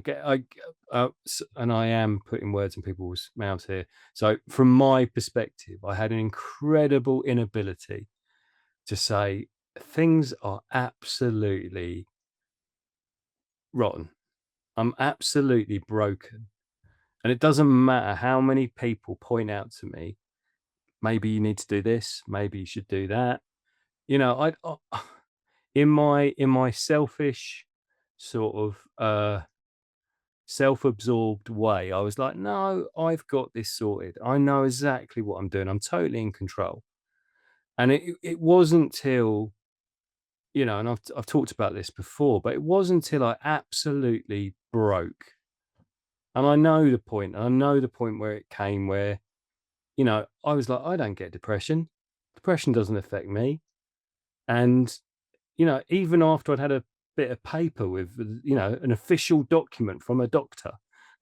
and I am putting words in people's mouths here. So from my perspective, I had an incredible inability to say things are absolutely rotten. I'm absolutely broken. And it doesn't matter how many people point out to me, maybe you need to do this, maybe you should do that. You know, in my selfish sort of self-absorbed way, I was like, no, I've got this sorted. I know exactly what I'm doing. I'm totally in control. And it wasn't till, and I've talked about this before, but it wasn't until I absolutely broke. And I know the point. And I know the point where it came where, I was like, I don't get depression. Depression doesn't affect me. And, even after I'd had a bit of paper with, an official document from a doctor,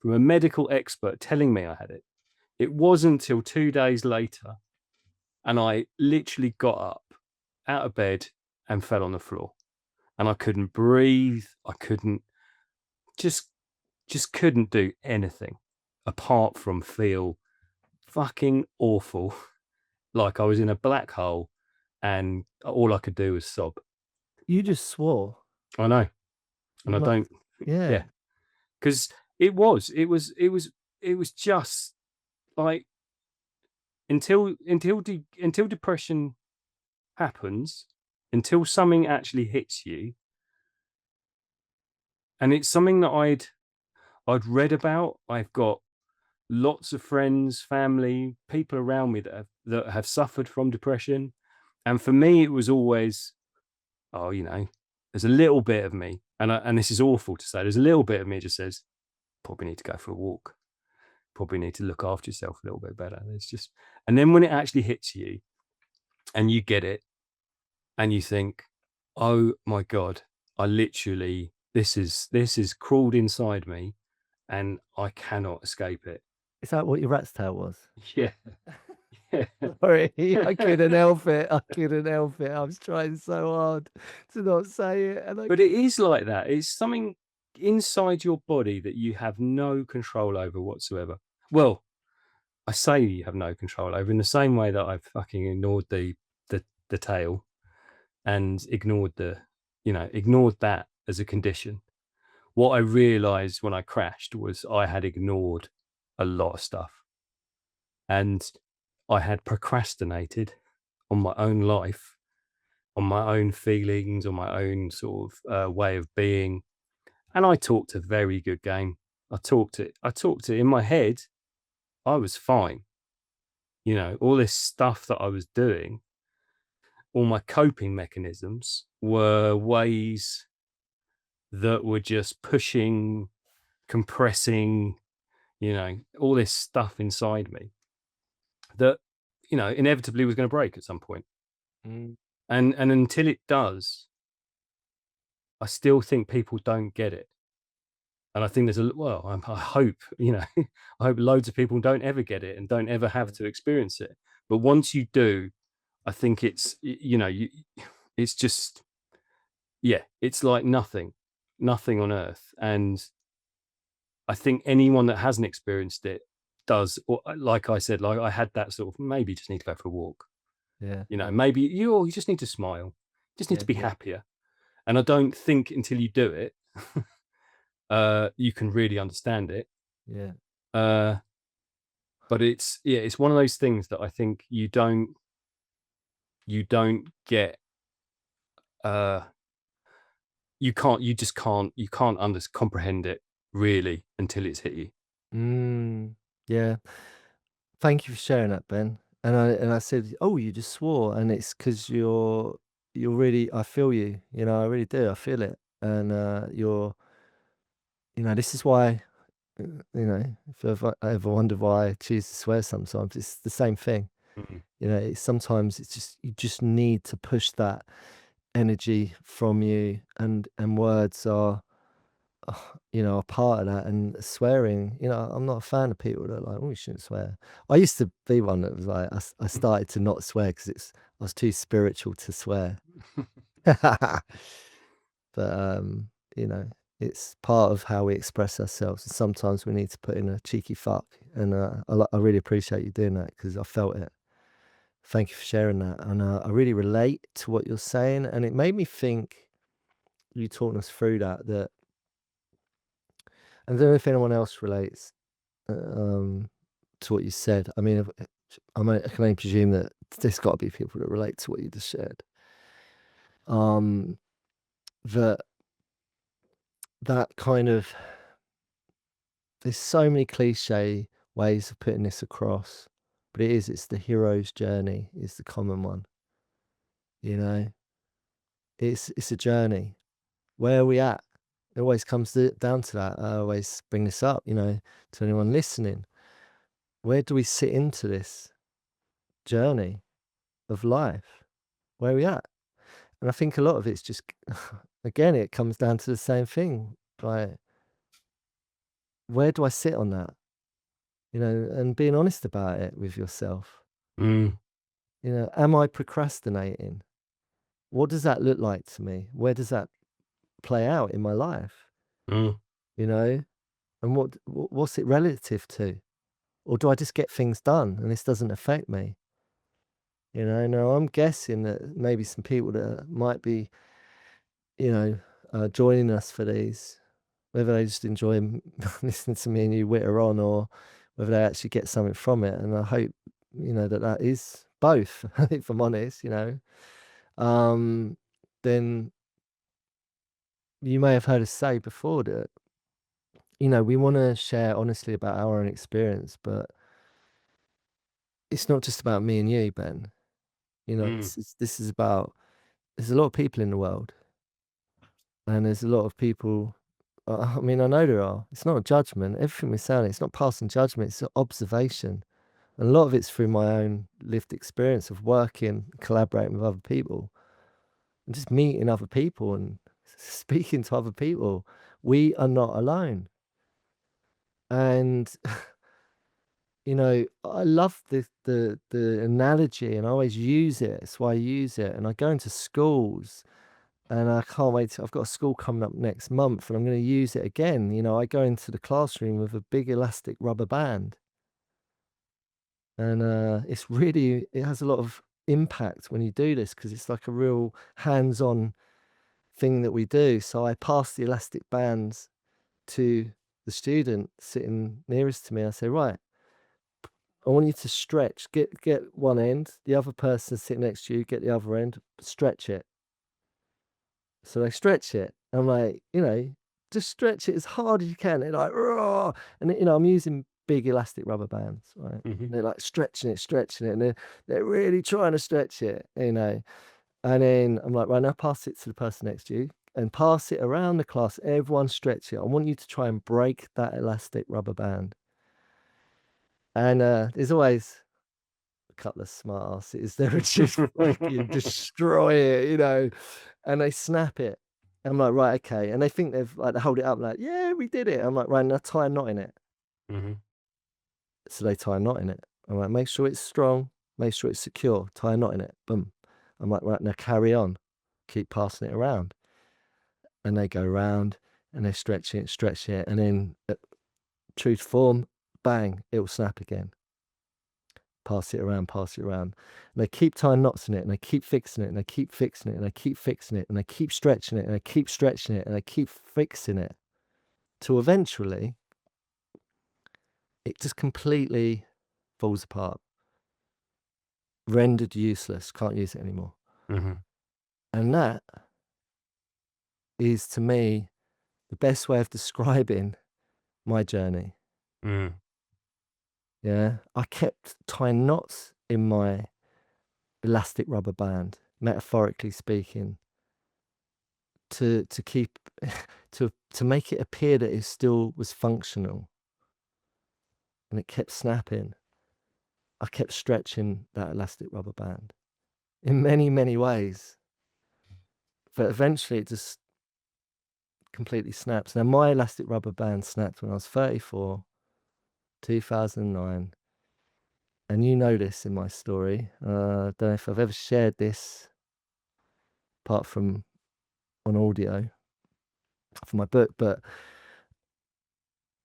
from a medical expert telling me I had it, it wasn't until 2 days later. And I literally got up out of bed and fell on the floor. And I couldn't breathe. I couldn't just just couldn't do anything apart from feel fucking awful, like I was in a black hole and all I could do was sob. You just swore. I know, and You I must, don't, yeah. yeah, because it was just like until depression happens, until something actually hits you, and it's something that I'd read about. I've got lots of friends, family, people around me that have suffered from depression, and for me, it was always, oh, there's a little bit of me, and this is awful to say. There's a little bit of me just says, probably need to go for a walk. Probably need to look after yourself a little bit better. It's just, and then when it actually hits you and you get it, and you think, oh my god, I literally, this is crawled inside me, and I cannot escape it. Is that what your rat's tail was? Yeah, yeah. Sorry, I couldn't help it. I couldn't help it. I was trying so hard to not say it, and I But it is like that. It's something inside your body that you have no control over whatsoever. Well, I say you have no control over, in the same way that I've fucking ignored the tail and ignored that as a condition. What I realized when I crashed was I had ignored a lot of stuff, and I had procrastinated on my own life, on my own feelings, on my own sort of way of being. And I talked a very good game. I talked it in my head. I was fine. All this stuff that I was doing, all my coping mechanisms were ways that were just pushing, compressing, all this stuff inside me that, inevitably was going to break at some point. mm, And until it does, I still think people don't get it. And I think I hope, I hope loads of people don't ever get it and don't ever have yeah, to experience it. But once you do, I think it's just, yeah, it's like nothing on earth. And I think anyone that hasn't experienced it does, or like I said, like I had that sort of, maybe just need to go for a walk. yeah, yeah, Maybe you just need to smile, just need yeah, to be yeah, happier. And I don't think until you do it, you can really understand it. yeah. Uh, but it's one of those things that I think you don't get. Uh, you can't comprehend it really until it's hit you. Mm, yeah. Thank you for sharing that, Ben. And I said, "Oh, you just swore," and it's because you're really. I feel you. I really do. I feel it, and you're. This is why. If I ever wonder why I choose to swear sometimes, it's the same thing. Mm, Sometimes it's just you just need to push that energy from you, and words are, a part of that. And swearing, I'm not a fan of people that are like, oh, you shouldn't swear. I used to be one that was like, I started to not swear because I was too spiritual to swear. But you know, it's part of how we express ourselves. And sometimes we need to put in a cheeky fuck, and I really appreciate you doing that because I felt it. Thank you for sharing that, and I really relate to what you're saying, and it made me think. You talking us through that. And I don't know if anyone else relates to what you said. I mean, I can only presume that there's got to be people that relate to what you just shared. Um, that that kind of there's so many cliche ways of putting this across, but it's the hero's journey is the common one, you know? It's a journey. Where are we at? It always comes down to that. I always bring this up, to anyone listening. Where do we sit into this journey of life? Where are we at? And I think a lot of it's just, again, it comes down to the same thing. Like, where do I sit on that? And being honest about it with yourself. Mm, Am I procrastinating? What does that look like to me? Where does that play out in my life? mm, You know, and what's it relative to? Or do I just get things done and this doesn't affect me? Now I'm guessing that maybe some people that might be, you know, joining us for these, whether they just enjoy listening to me and you witter on, or whether they actually get something from it. And I hope, that is both, if I'm honest, um, then you may have heard us say before that, we want to share honestly about our own experience, but it's not just about me and you, Ben. mm, This is about, there's a lot of people in the world, and there's a lot of people. I mean, I know there are. It's not a judgment. Everything we're saying, it's not passing judgment. It's an observation, and a lot of it's through my own lived experience of working, collaborating with other people, and just meeting other people and speaking to other people. We are not alone, and I love the analogy, and I always use it. That's why I use it, and I go into schools. And I can't wait I've got a school coming up next month, and I'm gonna use it again. I go into the classroom with a big elastic rubber band, and, it has a lot of impact when you do this because it's like a real hands-on thing that we do. So I pass the elastic bands to the student sitting nearest to me. I say, "Right, I want you to stretch. Get one end, the other person sitting next to you, get the other end, stretch it." So they stretch it. I'm like, just stretch it as hard as you can. They're like, raw. And, I'm using big elastic rubber bands, right? mhm, They're like stretching it, and they're really trying to stretch it. And then I'm like, right, now pass it to the person next to you and pass it around the class. Everyone stretch it. I want you to try and break that elastic rubber band. And there's always a couple of smart asses that would just fucking destroy it. And they snap it. I'm like, "Right, okay." And they think they hold it up like, "Yeah, we did it." I'm like, "Right, now tie a knot in it." mhm, So they tie a knot in it. I'm like, "Make sure it's strong, make sure it's secure, tie a knot in it." Boom. I'm like, "Right, now carry on." Keep passing it around. And they go round and they stretch it, and then true to form, bang, it will snap again. Pass it around, pass it around. And they keep tying knots in it, and they keep fixing it, and they keep fixing it, and they keep fixing it, and they keep stretching it, and they keep stretching it, and they keep fixing it, till eventually it just completely falls apart, rendered useless, can't use it anymore. mhm, And that is, to me, the best way of describing my journey. mm, Yeah. I kept tying knots in my elastic rubber band, metaphorically speaking, to keep to make it appear that it still was functional, and it kept snapping. I kept stretching that elastic rubber band in many, many ways, but eventually it just completely snaps. Now, my elastic rubber band snapped when I was 34, 2009, and you know this in my story. I don't know if I've ever shared this apart from on audio for my book, but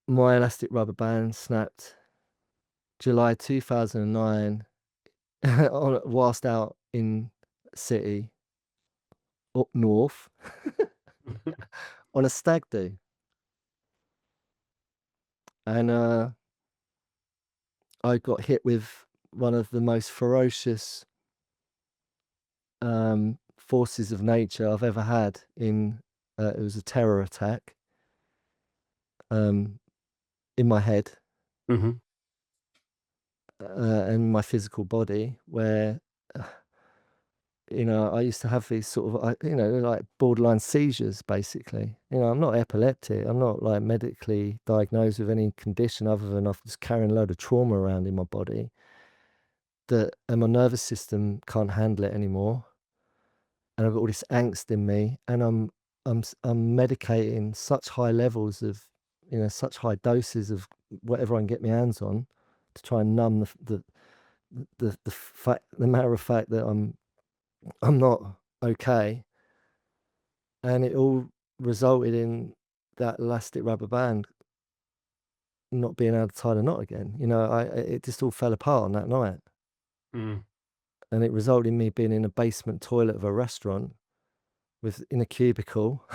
my elastic rubber band snapped July 2009 whilst out in city up north on a stag do. And I got hit with one of the most ferocious forces of nature I've ever had in it was a terror attack, um, in my head, Mhm. and my physical body where, uh, I used to have these sort of, like borderline seizures, basically. I'm not epileptic. I'm not like medically diagnosed with any condition other than I've just carrying a load of trauma around in my body and my nervous system can't handle it anymore. And I've got all this angst in me, and I'm medicating such high levels of, such high doses of whatever I can get my hands on to try and numb the matter of fact that I'm not okay, and it all resulted in that elastic rubber band not being able to tie the knot again. It just all fell apart on that night, Mm. and it resulted in me being in a basement toilet of a restaurant in a cubicle.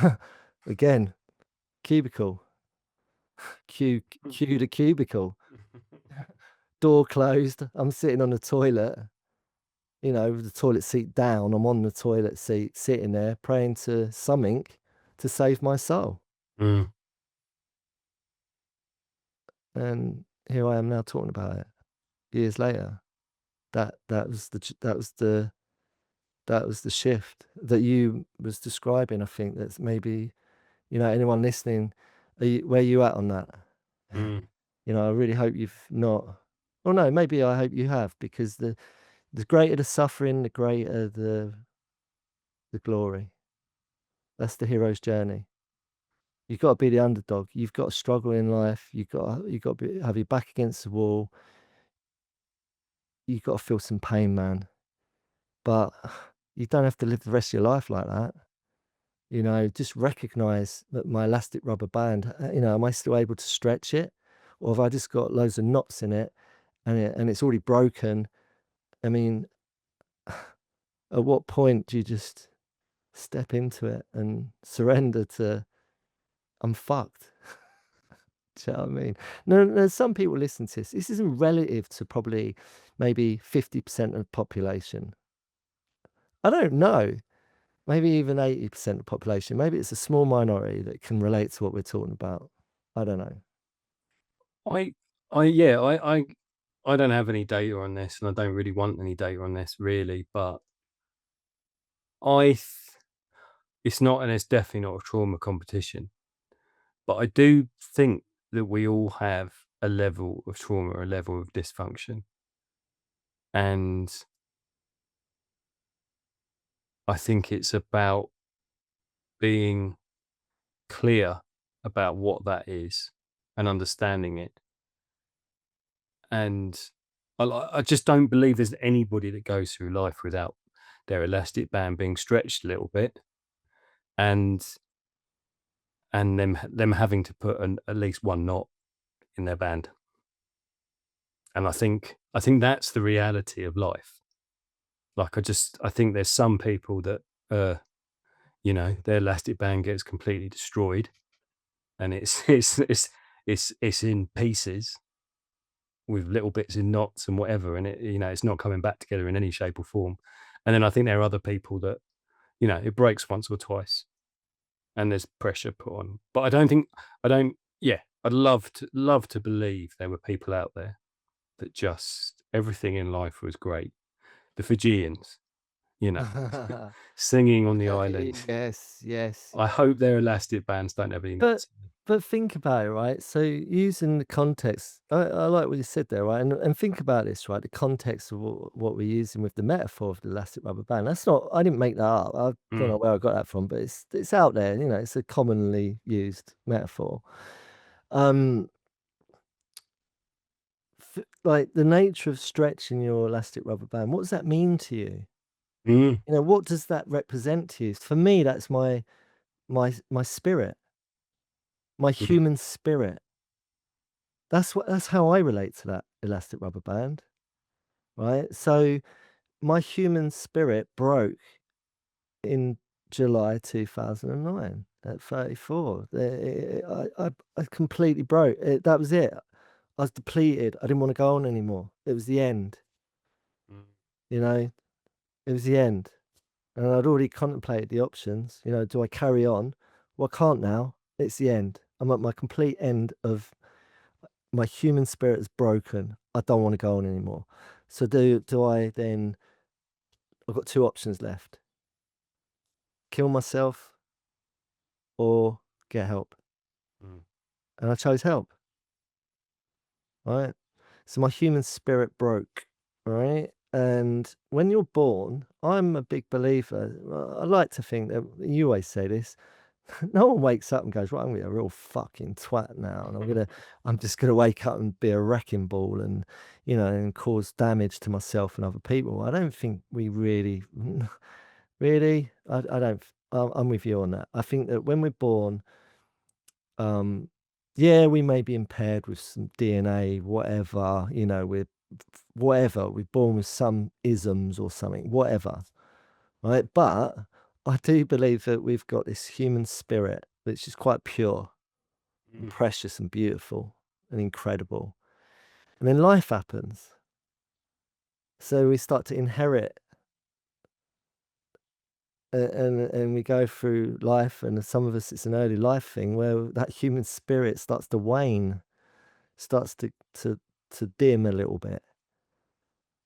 Again, cubicle, cue the cubicle, door closed. I'm sitting on the toilet, with the toilet seat down. I'm on the toilet seat, sitting there praying to something to save my soul. Mm. And here I am now talking about it years later. That was the shift that you was describing. I think that's maybe, anyone listening, where you at on that? Mm. I really hope you've not. Well, no, maybe I hope you have, because the greater the suffering, the greater the glory. That's the hero's journey. You've got to be the underdog. You've got to struggle in life. You've got to have your back against the wall. You've got to feel some pain, man. But you don't have to live the rest of your life like that. Just recognize that my elastic rubber band, am I still able to stretch it? Or have I just got loads of knots in it and it's already broken? I mean, at what point do you just step into it and surrender to, I'm fucked? Do you know what I mean? No, some people listen to this. This isn't relative to probably maybe 50% of the population. I don't know. Maybe even 80% of the population. Maybe it's a small minority that can relate to what we're talking about. I don't know. I yeah, I don't have any data on this, and I don't really want any data on this really, but I th it's not, and it's definitely not a trauma competition, but I do think that we all have a level of trauma, a level of dysfunction, and I think it's about being clear about what that is and understanding it. And I just don't believe there's anybody that goes through life without their elastic band being stretched a little bit, and them having to put at least one knot in their band. And I think that's the reality of life. Like I think there's some people that their elastic band gets completely destroyed, and it's it's in pieces with little bits in knots and whatever, and it's not coming back together in any shape or form. And then I think there are other people that it breaks once or twice, and there's pressure put on. But I don't. Yeah, I'd love to believe there were people out there that just everything in life was great. The Fijians, you know, singing on the island. Yes, yes. I hope their elastic bands don't have any But knots in them. but think about it, right? So using the context, I like what you said there, right? And think about this, right? The context of what we're using with the metaphor of the elastic rubber band. That's not. I didn't make that up. I don't know Mm, where I got that from, but it's out there. It's a commonly used metaphor. Um, like the nature of stretching your elastic rubber band. What does that mean to you? mm, What does that represent to you? For me, that's my spirit, my mm, human spirit. That's how I relate to that elastic rubber band, right? So my human spirit broke in July 2009 at 34. I completely broke. That was it. I was depleted. I didn't want to go on anymore. It was the end. mm. You know, it was the end. and I'd already contemplated the options. You know, do I carry on? Well, I can't now. It's the end. I'm at my complete end of my human spirit is broken. I don't want to go on anymore. So do I then? I've got two options left: kill myself or get help. Mm. And I chose help. Right. So my human spirit broke. Right. And when you're born, I'm a big believer. I like to think that you always say this. No one wakes up and goes, right, I'm gonna be a real fucking twat now. And I'm just gonna wake up and be a wrecking ball and, you know, and cause damage to myself and other people. I don't think we really, really, I don't, I'm with you on that. I think that when we're born, um, yeah, we may be impaired with some DNA, whatever, you know, whatever, we're born with some isms or something, whatever, right? But I do believe that we've got this human spirit, which is quite pure and Mm. precious and beautiful and incredible. And then life happens. So we start to inherit and we go through life, and some of us, it's an early life thing where that human spirit starts to wane, starts to dim a little bit,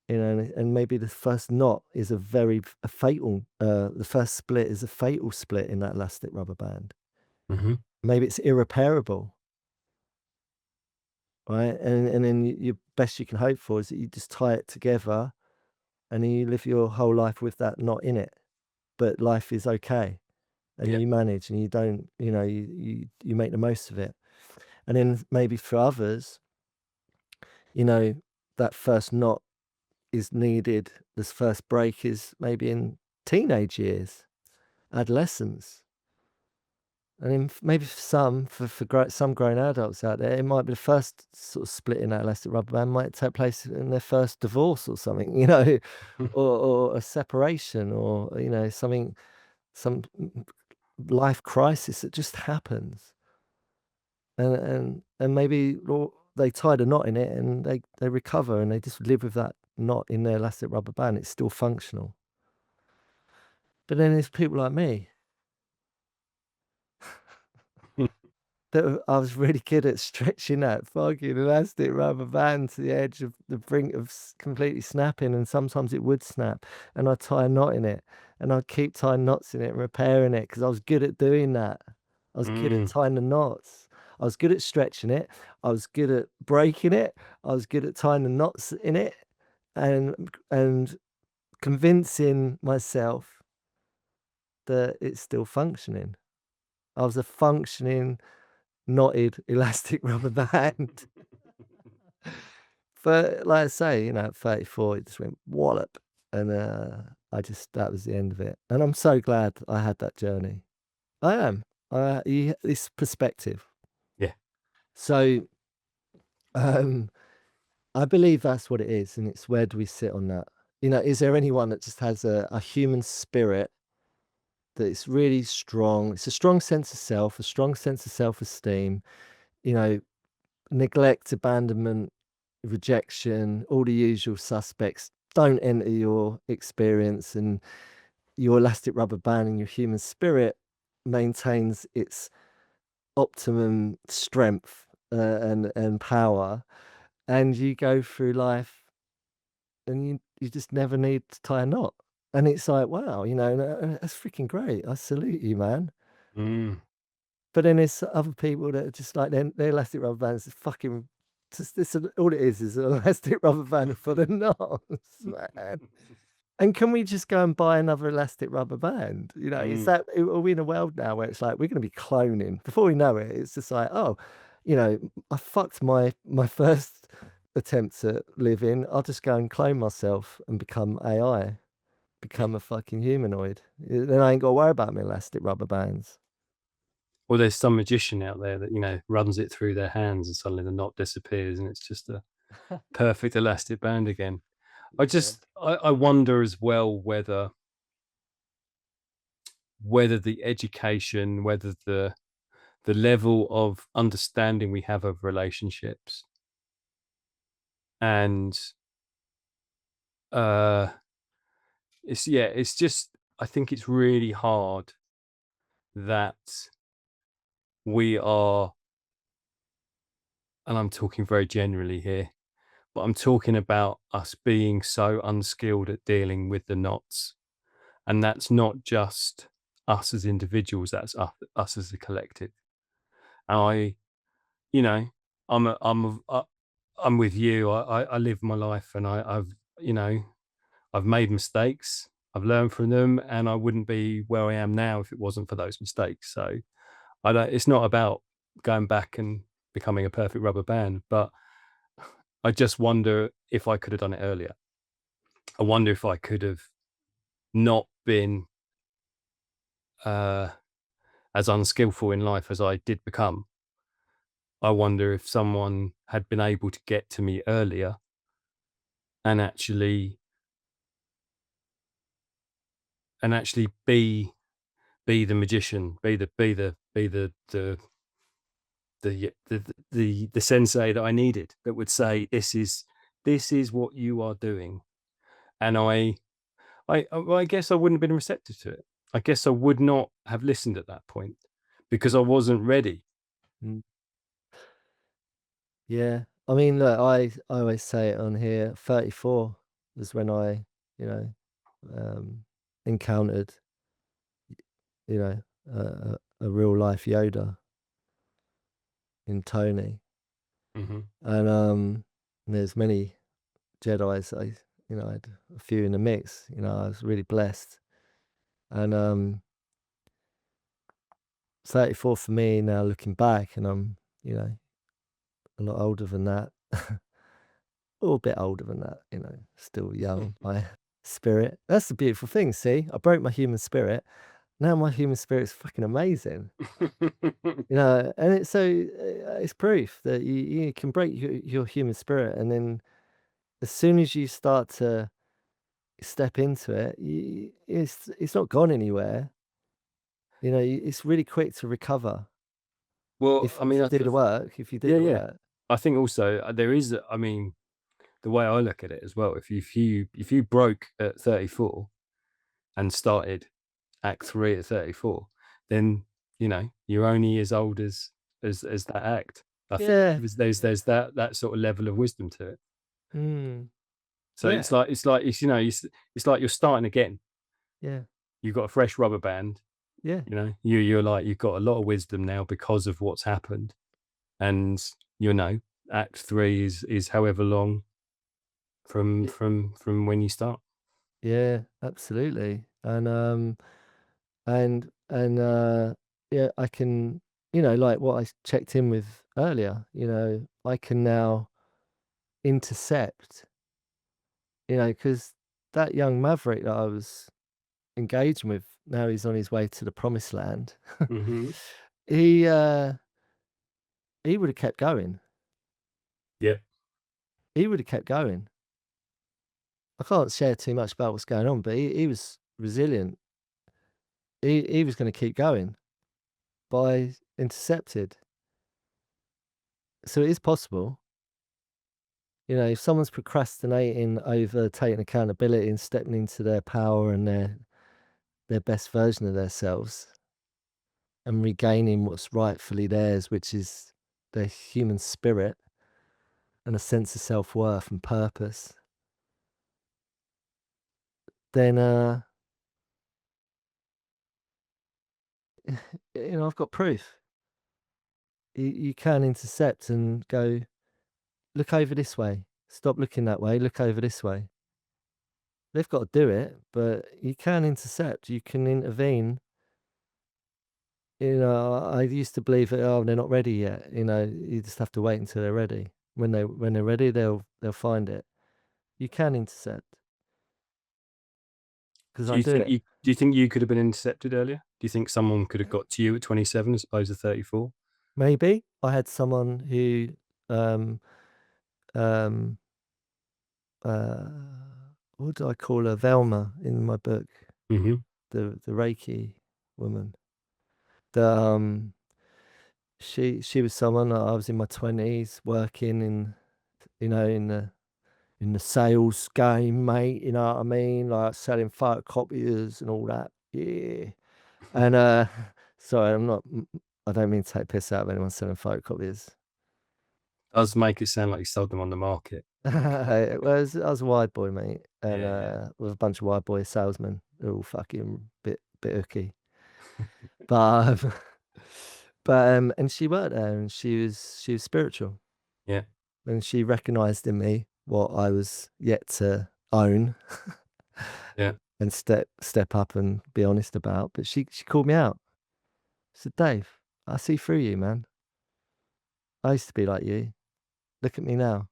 you know, and maybe the first knot is a fatal, the first split is a fatal split in that elastic rubber band. Mhm. Maybe it's irreparable, right? And then you best you can hope for is that you just tie it together, and then you live your whole life with that knot in it. But life is okay, and Yeah. you manage, and you don't, you know, you make the most of it. And then maybe for others, you know, that first knot is needed. This first break is maybe in teenage years, adolescence. And then maybe for some, some grown adults out there, it might be the first sort of split in that elastic rubber band might take place in their first divorce or something, you know, or a separation, or you know, something, some life crisis that just happens, and maybe they tied a knot in it, and they recover, and they just live with that knot in their elastic rubber band. It's still functional. But then there's people like me that I was really good at stretching that fucking elastic rubber band to the edge of the brink of completely snapping, and sometimes it would snap, and I'd tie a knot in it, and I'd keep tying knots in it and repairing it because I was good at doing that. I was good at Mm. tying the knots. I was good at stretching it. I was good at breaking it. I was good at tying the knots in it, and convincing myself that it's still functioning. I was a functioning knotted elastic rubber band. But like I say, you know, at 34, it just went wallop. And that was the end of it. And I'm so glad I had that journey. I am. This perspective. Yeah. So um, I believe that's what it is. And it's where do we sit on that? You know, is there anyone that just has a human spirit that is really strong? It's a strong sense of self, a strong sense of self esteem, you know, neglect, abandonment, rejection, all the usual suspects don't enter your experience, and your elastic rubber band and your human spirit maintains its optimum strength and power, and you go through life and you just never need to tie a knot. And it's like, wow, you know, that's freaking great. I salute you, man. Mm. But then there's other people that are just like their elastic rubber bands is fucking just this all it is an elastic rubber band for the knots, man. And can we just go and buy another elastic rubber band? You know, is Mm. that are we in a world now where it's like we're gonna be cloning? Before we know it, it's just like, oh, you know, I fucked my first attempt at living. I'll just go and clone myself and become AI, become a fucking humanoid. Then I ain't got to worry about my elastic rubber bands. Or there's some magician out there that, you know, runs it through their hands and suddenly the knot disappears and it's just a perfect elastic band again. Yeah. I wonder as well whether the education, whether the level of understanding we have of relationships and uh it's just I think it's really hard that we are, and I'm talking very generally here, but I'm talking about us being so unskilled at dealing with the knots. And that's not just us as individuals, that's us as a collective. I, you know, I'm with you. I live my life, and you know, I've made mistakes. I've learned from them, and I wouldn't be where I am now if it wasn't for those mistakes. So I don't. It's not about going back and becoming a perfect rubber band, but I just wonder if I could have done it earlier. I wonder if I could have not been uh, as unskillful in life as I did become. I wonder if someone had been able to get to me earlier and actually be the magician, be the sensei that I needed, that would say, this is what you are doing. And I guess I wouldn't have been receptive to it. I guess I would not have listened at that point because I wasn't ready. Mm. Yeah. I mean, look, I always say it on here, 34 was when I, you know, encountered, you know, a real life Yoda in Tony. Hmm. And there's many Jedis. I had a few in the mix. I was really blessed. And 34 for me now, looking back, and I'm, a lot older than that. Or a bit older than that, still young. My spirit. That's the beautiful thing. See, I broke my human spirit. Now my human spirit's fucking amazing. And it's proof that you can break your human spirit, and then as soon as you start to step into it, it's not gone anywhere. It's really quick to recover Well, if I mean, you do the work. If you do yeah, the yeah. work, I think also there is. I mean, the way I look at it as well. If you broke at 34 and started Act Three at 34, then you're only as old as that act. I think yeah, there's that sort of level of wisdom to it. mm, So yeah, it's like you're starting again. yeah, You've got a fresh rubber band. yeah, You're like you've got a lot of wisdom now because of what's happened, and you know Act Three is however long from y- from when you start. yeah, absolutely. And yeah, I can, like what I checked in with earlier. I can now intercept. Because that young maverick that I was engaging with, now he's on his way to the promised land. Hmm. he he would have kept going. Yeah. He would have kept going. I can't share too much about what's going on, but he was resilient. He was going to keep going, but I intercepted. So it is possible. If someone's procrastinating over taking accountability and stepping into their power and their best version of themselves and regaining what's rightfully theirs, which is their human spirit and a sense of self-worth and purpose, then I've got proof. You can intercept and go, look over this way. Stop looking that way. Look over this way. They've got to do it, but you can intercept. You can intervene. I used to believe that, oh, they're not ready yet. You just have to wait until they're ready. When they're ready, they'll find it. You can intercept because I do it. Do you think you could have been intercepted earlier? Do you think someone could have got to you at 27 as opposed to 34? Maybe I had someone who, um, um, uh, what do I call her? Velma in my book, Hmm. the Reiki woman. The she was someone. I was in my 20s working in, in the in the sales game, mate, you know what I mean? Like selling photocopiers and all that. Yeah. And, sorry, I don't mean to take piss out of anyone selling photocopiers. Does make it sound like you sold them on the market. Well, I was a wide boy, mate, and, Yeah, yeah. with a bunch of wide boy salesmen. They're all fucking bit hooky. But, and she worked there, and she was spiritual, Yeah, and she recognised in me what I was yet to own yeah. and step up and be honest about. But she called me out. She said, "Dave, I see through you, man. I used to be like you. Look at me now."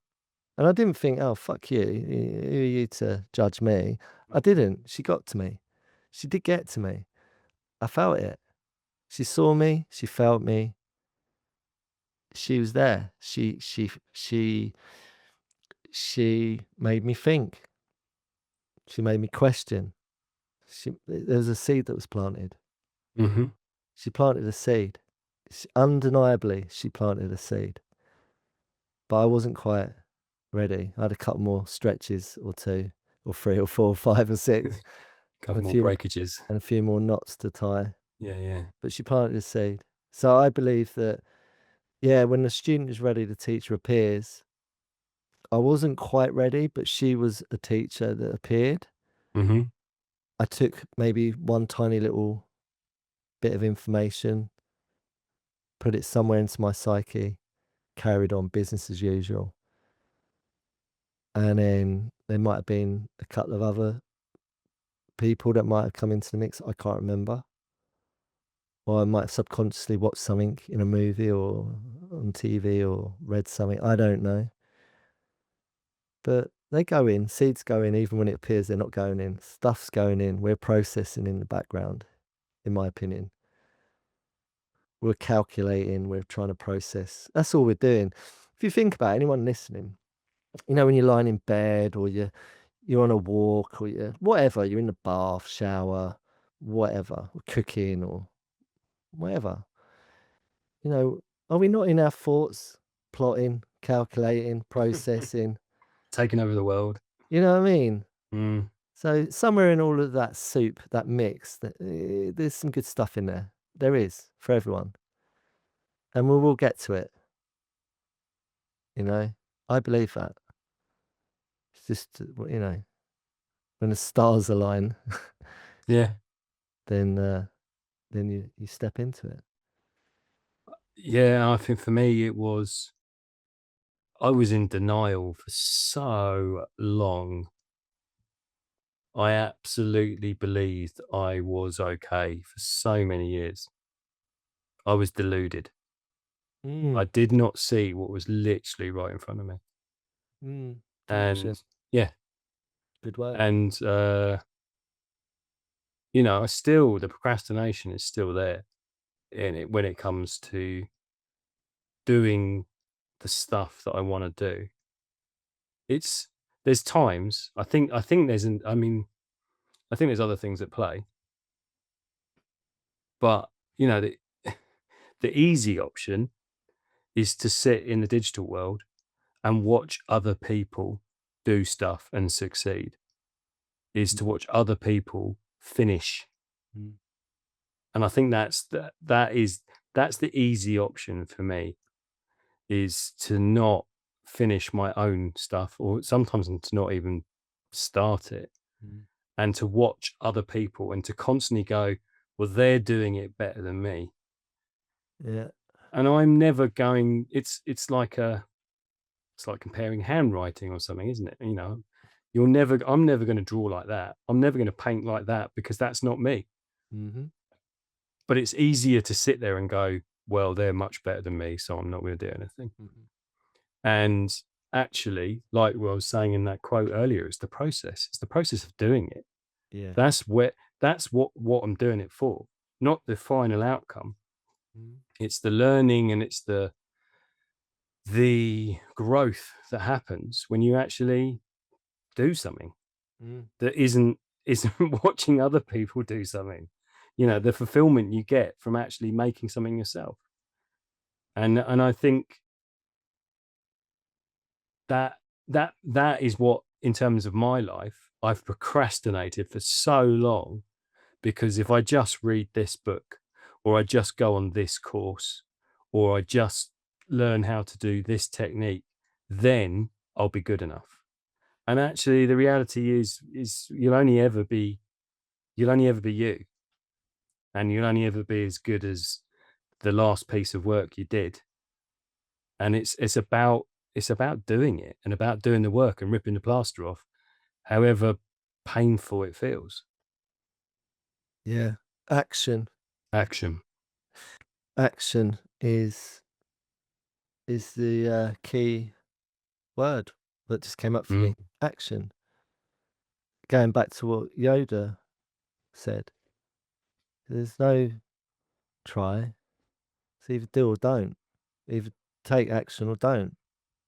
And I didn't think, "Oh, fuck you. Who are you to judge me?" I didn't. She got to me. She did get to me. I felt it. She saw me. She felt me. She was there. She made me think. She made me question. There was a seed that was planted. Hmm. She planted a seed. Undeniably, she planted a seed. But I wasn't quite ready. I had a couple more stretches or two, or three, or four, or five, or six, and Couple more breakages. a few more knots to tie. Yeah, yeah. But she planted a seed. So I believe that, yeah, when the student is ready, the teacher appears. I wasn't quite ready, but she was a teacher that appeared. Hmm. I took maybe one tiny little bit of information, put it somewhere into my psyche, carried on business as usual. And then there might have been a couple of other people that might have come into the mix. I can't remember. Or I might have subconsciously watched something in a movie or on TV or read something. I don't know. But they go in, seeds go in, even when it appears they're not going in. Stuff's going in. We're processing in the background, in my opinion. We're calculating, we're trying to process. That's all we're doing. If you think about it, anyone listening, you know, when you're lying in bed or you're on a walk or you're whatever, you're in the bath, shower, whatever, or cooking or whatever. You know, are we not in our thoughts, plotting, calculating, processing? Taking over the world. You know what I mean? Mm. So somewhere in all of that soup, that mix, there's some good stuff in there. There is for everyone, and we will get to it. You know, I believe that. It's just when the stars align, Yeah, then you step into it. yeah. I think for me, I was in denial for so long. I absolutely believed I was okay for so many years. I was deluded. I Mm, did not see what was literally right in front of me. delusion. And yeah, Good word. and the procrastination is still there in it when it comes to doing the stuff that I want to do. It's there's times I think I think there's other things at play, but the the easy option is to sit in the digital world and watch other people do stuff and succeed, is to Mm, watch other people finish. mm, And I think that's the easy option for me, is to not finish my own stuff, or sometimes to not even start it, mm. and to watch other people and to constantly go, well, they're doing it better than me. Yeah. And I'm never going, it's like comparing handwriting or something, isn't it? I'm never going to draw like that. I'm never going to paint like that because that's not me. Mm-hmm. But it's easier to sit there and go, well, they're much better than me, so I'm not going to do anything. Mm-hmm. And actually, like what I was saying in that quote earlier, it's the process. It's the process of doing it. Yeah. That's what I'm doing it for, not the final outcome. Mm, It's the learning and it's the growth that happens when you actually do something mm. that isn't watching other people do something. Yeah. The fulfillment you get from actually making something yourself. And I think that that is what, in terms of my life, I've procrastinated for so long, because if I just read this book, or I just go on this course, or I just learn how to do this technique, then I'll be good enough. And actually the reality is you'll only ever be you, and you'll only ever be as good as the last piece of work you did. And it's about doing it, and about doing the work and ripping the plaster off, however painful it feels. Yeah. Action. Action. Action is the key word that just came up for Mm, me. Action. Going back to what Yoda said, there's no try. It's either do or don't. Either take action or don't.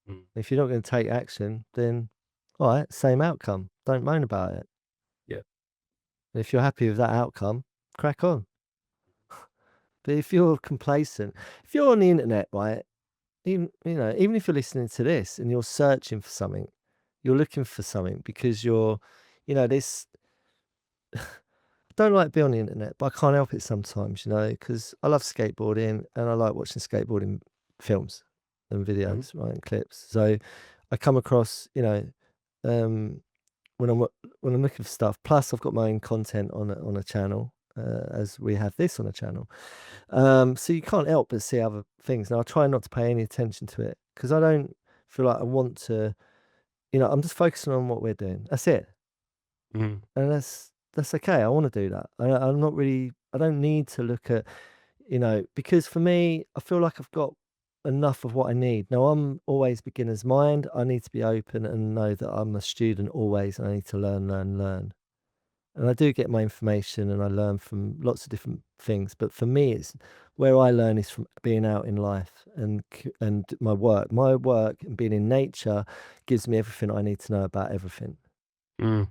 mm, If you're not going to take action, then all right, same outcome. Don't moan about it. yeah. If you're happy with that outcome, crack on. But if you're complacent, if you're on the internet, right, even if you're listening to this and you're searching for something, you're looking for something because this. I don't like being on the internet, but I can't help it sometimes, because I love skateboarding and I like watching skateboarding films and Mhm, videos, right, and clips. So I come across, um, when when I'm looking for stuff. Plus, I've got my own content on a channel, as we have this on a channel. So you can't help but see other things. Now I try not to pay any attention to it because I don't feel like I want to. I'm just focusing on what we're doing. That's it, mhm, and that's okay. I want to do that. I'm not really. I don't need to look at because for me, I feel like I've got enough of what I need. Now I'm always beginner's mind. I need to be open and know that I'm a student always, and I need to learn, learn, learn. And I do get my information and I learn from lots of different things. But for me, it's where I learn is from being out in life and my work. My work and being in nature gives me everything I need to know about everything, mm,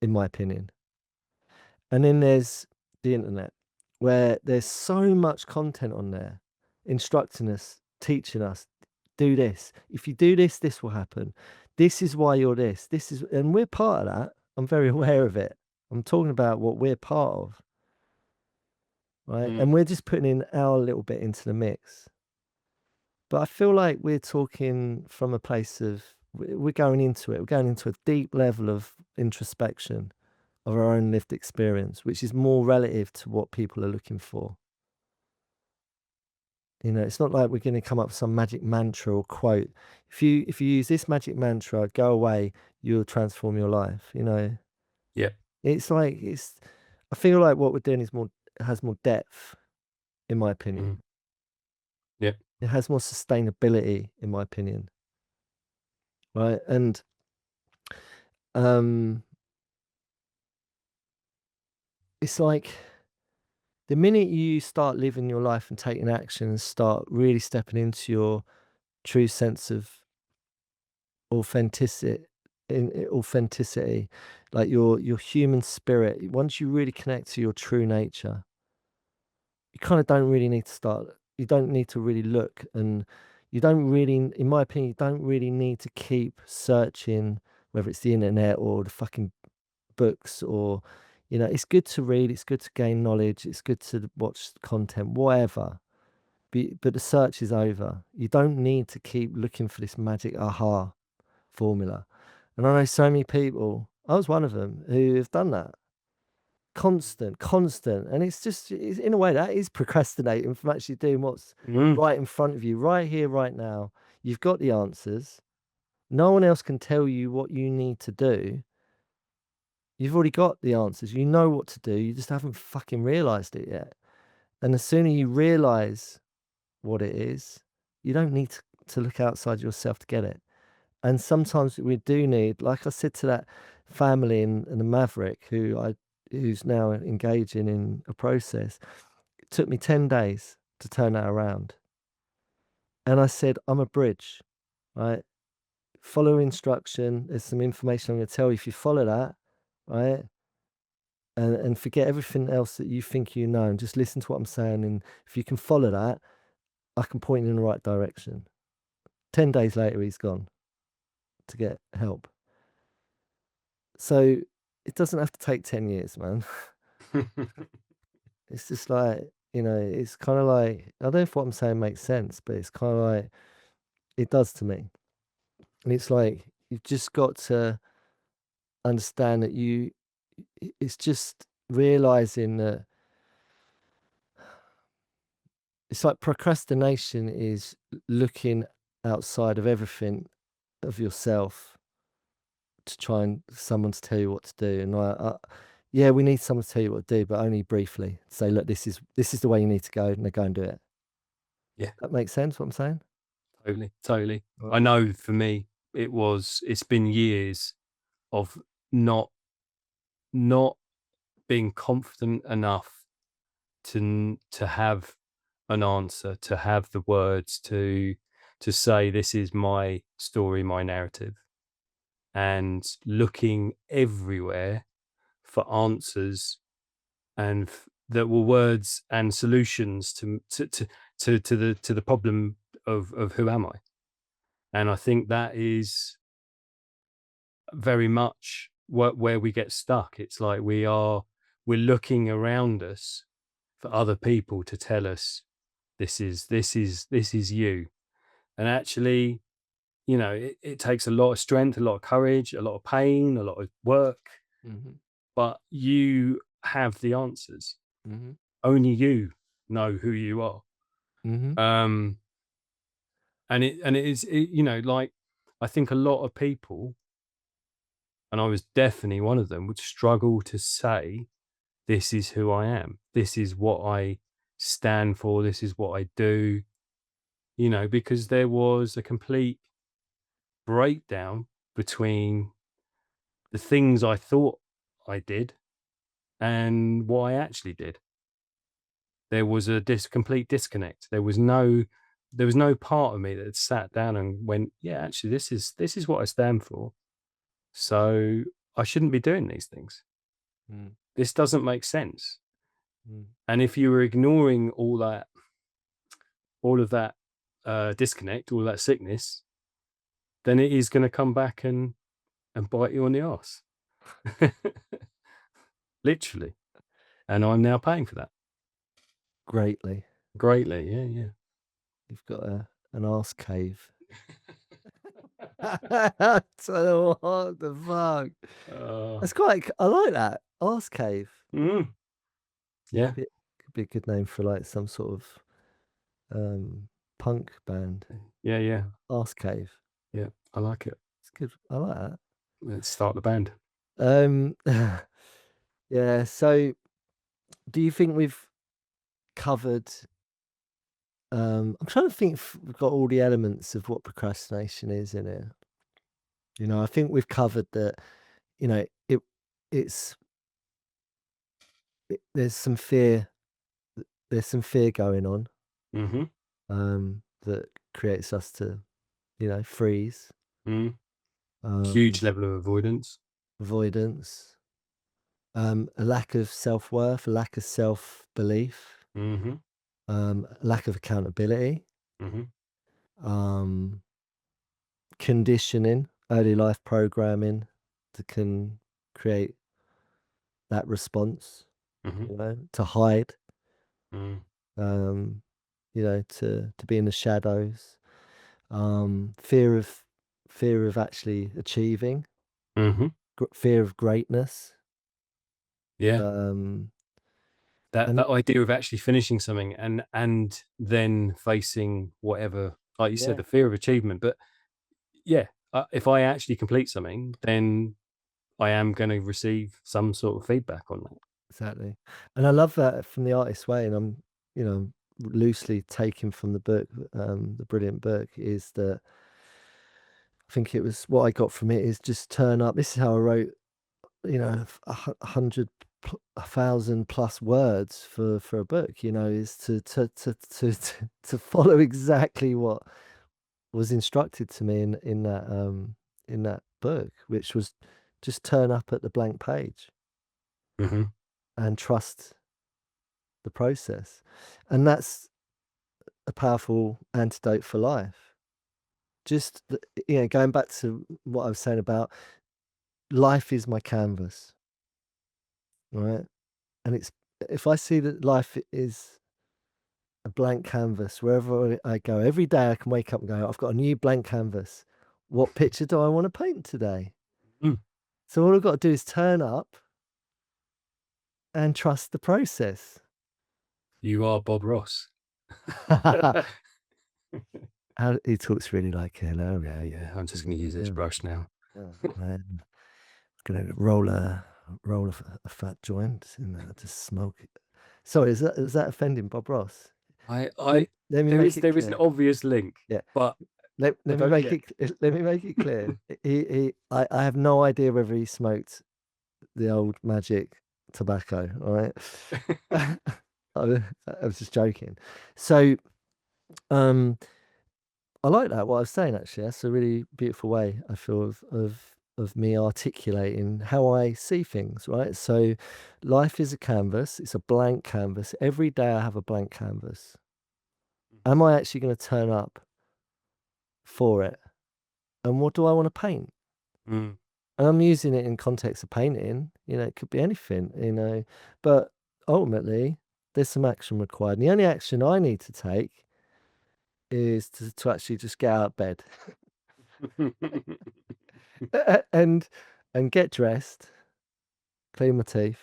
in my opinion. And then there's the internet, where there's so much content on there instructing us, teaching us, do this. If you do this, this will happen. This is why you're this. And we're part of that. I'm very aware of it. I'm talking about what we're part of, right? mm, And we're just putting in our little bit into the mix. But I feel like we're talking from a place of, we're going into it. We're going into a deep level of introspection of our own lived experience, which is more relative to what people are looking for. It's not like we're going to come up with some magic mantra or quote. If you use this magic mantra, go away, you'll transform your life. yeah. It's like I feel like what we're doing is more has more depth, in my opinion. Mhm, yeah. It has more sustainability, in my opinion, right? And um, it's like the minute you start living your life and taking action and start really stepping into your true sense of authenticity authenticity, like your human spirit, once you really connect to your true nature, you kind of don't really need to start you don't need to really look, and you don't really, in my opinion, you don't really need to keep searching, whether it's the internet or the fucking books, or it's good to read, it's good to gain knowledge, it's good to watch content, whatever. But the search is over. You don't need to keep looking for this magic aha formula. And I know so many people, I was one of them, who have done that. Constant, constant. And in a way, that is procrastinating from actually doing what's Mm, right in front of you, right here, right now. You've got the answers. No one else can tell you what you need to do. You've already got the answers. You know what to do. You just haven't fucking realized it yet. And the sooner you realize what it is, you don't need to look outside yourself to get it. And sometimes we do need, like I said to that family in the Maverick, who's now engaging in a process. It took me 10 days to turn that around. And I said, I'm a bridge, right? Follow instruction. There's some information I'm going to tell you. If you follow that, right, and forget everything else that you think you know, and just listen to what I'm saying. And if you can follow that, I can point you in the right direction. 10 days later, he's gone. to get help. So it doesn't have to take 10 years, man. It's just like, it's kind of like, I don't know if what I'm saying makes sense, but it's kind of like it does to me. And it's like you've just got to understand that it's just realizing that it's like procrastination is looking outside of everything of yourself to try and someone to tell you what to do. And yeah, we need someone to tell you what to do, but only briefly. Say, look, this is the way you need to go, and they go and do it. Yeah, That makes sense. What I'm saying? totally, totally. Right. I know for me, it's been years of not not being confident enough to have an answer, to have the words to say this is my story, my narrative, and looking everywhere for answers and that were words and solutions to the problem of who am I? And I think that is very much where we get stuck. It's like we're looking around us for other people to tell us this is you. And actually, it takes a lot of strength, a lot of courage, a lot of pain, a lot of work, Mhm. but you have the answers. Mhm. Only you know who you are. Mhm. Um, and it is, like I think a lot of people, and I was definitely one of them, would struggle to say, "This is who I am. This is what I stand for. This is what I do." Because there was a complete breakdown between the things I thought I did and what I actually did. There was a complete disconnect. There was no part of me that had sat down and went, "Yeah, actually, this is what I stand for. So I shouldn't be doing these things. Mm. This doesn't make sense." Mm. And if you were ignoring all of that disconnect, all of that sickness, then it is going to come back and bite you on the ass, literally. And I'm now paying for that Greatly. greatly. Yeah, yeah. You've got an arse cave. I don't know what the fuck. Uh, That's quite. I like that arse cave. mm, yeah, Could be a good name for like some sort of punk band. yeah, yeah, Arse cave. yeah. I like it. It's good. I like that. Let's start the band. Um, yeah. So, do you think we've covered? I'm trying to think if we've got all the elements of what procrastination is in it. I think we've covered that. You know, it it's there's some fear. There's some fear going on. Hmm. That creates us to, freeze. Mm. Um, Huge level of avoidance. avoidance. A lack of self worth. A lack of self belief. Hmm. Lack of accountability. Hmm. Um, conditioning. Early life programming that can create that response. Hmm. To hide. Mm. Um, to be in the shadows. Fear of actually achieving. Hmm. Fear of greatness. Yeah. Um, That and that idea of actually finishing something and then facing whatever, like you said, yeah, the fear of achievement. But yeah, if I actually complete something, then I am going to receive some sort of feedback on that. exactly. And I love that from the artist's way, and I'm, loosely taken from the book, the brilliant book, is that I think it was what I got from it is just turn up. This is how I wrote, 100, 1,000 plus words for a book. Is to follow exactly what was instructed to me in that book, which was just turn up at the blank page Hmm. and trust the process. And that's a powerful antidote for life. just going back to what I was saying about life is my canvas, right? And it's if I see that life is a blank canvas wherever I go, every day I can wake up and go, I've got a new blank canvas. What picture do I want to paint today? Mm. So all I've got to do is turn up and trust the process. You are Bob Ross. How he talks really like, hello, Yeah, yeah. I'm just going to use this brush now. man. Gonna roll a fat joint and just smoke it. Sorry, is that offending Bob Ross? I, Let me there make is it there is an clear. obvious link, Yeah, but let me but make yeah. it clear. I have no idea whether he smoked the old magic tobacco. All right, I was just joking. So, um, I like that. What I was saying actually, that's a really beautiful way I feel of me articulating how I see things. Right. So, life is a canvas. It's a blank canvas. Every day I have a blank canvas. Am I actually going to turn up for it? And what do I want to paint? Mm, And I'm using it in context of painting. It could be anything. But ultimately, there's some action required. And the only action I need to take is to actually just get out of bed and get dressed, clean my teeth,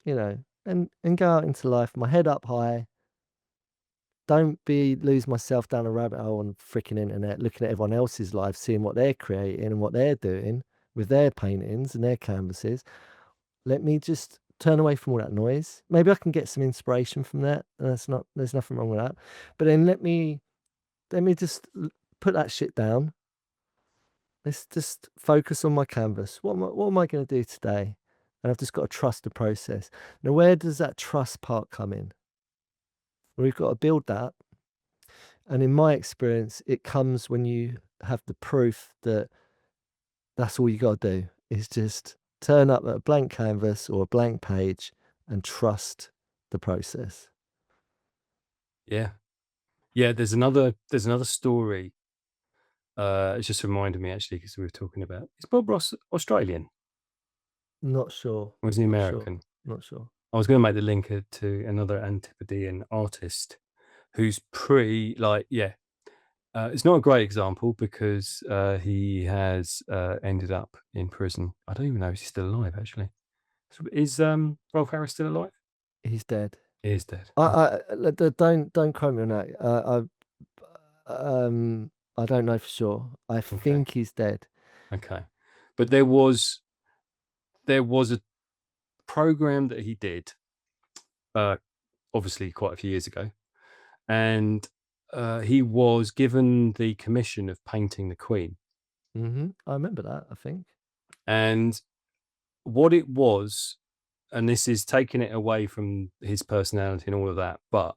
and go out into life, my head up high. Don't lose myself down a rabbit hole on freaking internet, looking at everyone else's life, seeing what they're creating and what they're doing with their paintings and their canvases. Let me just turn away from all that noise. Maybe I can get some inspiration from that. There's nothing wrong with that. But then let me just put that shit down. Let's just focus on my canvas. What am I going to do today? And I've just got to trust the process. Now, where does that trust part come in? Well, we've got to build that. And in my experience, it comes when you have the proof that that's all you got to do is just turn up at a blank canvas or a blank page and trust the process. yeah, yeah. There's another story. It's just reminded me actually because we were talking about, is Bob Ross Australian Not sure. or is he Not sure. American? Not sure. I was going to make the link to another Antipodean artist who's pretty like, yeah. It's not a great example because he has ended up in prison. I don't even know if he's still alive actually. So is Rolf Harris still alive? He's dead. He is dead. Don't quote me on that. I don't know for sure. I Okay, think he's dead. okay. But there was a program that he did, uh, obviously quite a few years ago, and he was given the commission of painting the Queen. I remember that. I think. And what it was, and this is taking it away from his personality and all of that, but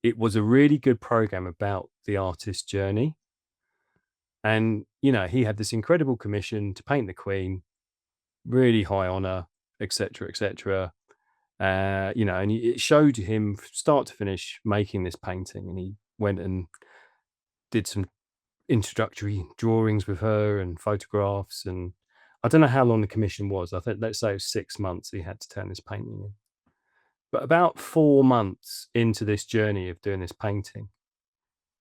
it was a really good program about the artist's journey. And, he had this incredible commission to paint the Queen, really high honor, etc., etc. And it showed him from start to finish making this painting. And he went and did some introductory drawings with her and photographs. And I don't know how long the commission was. I think, let's say it was 6 months he had to turn this painting in. But about 4 months into this journey of doing this painting,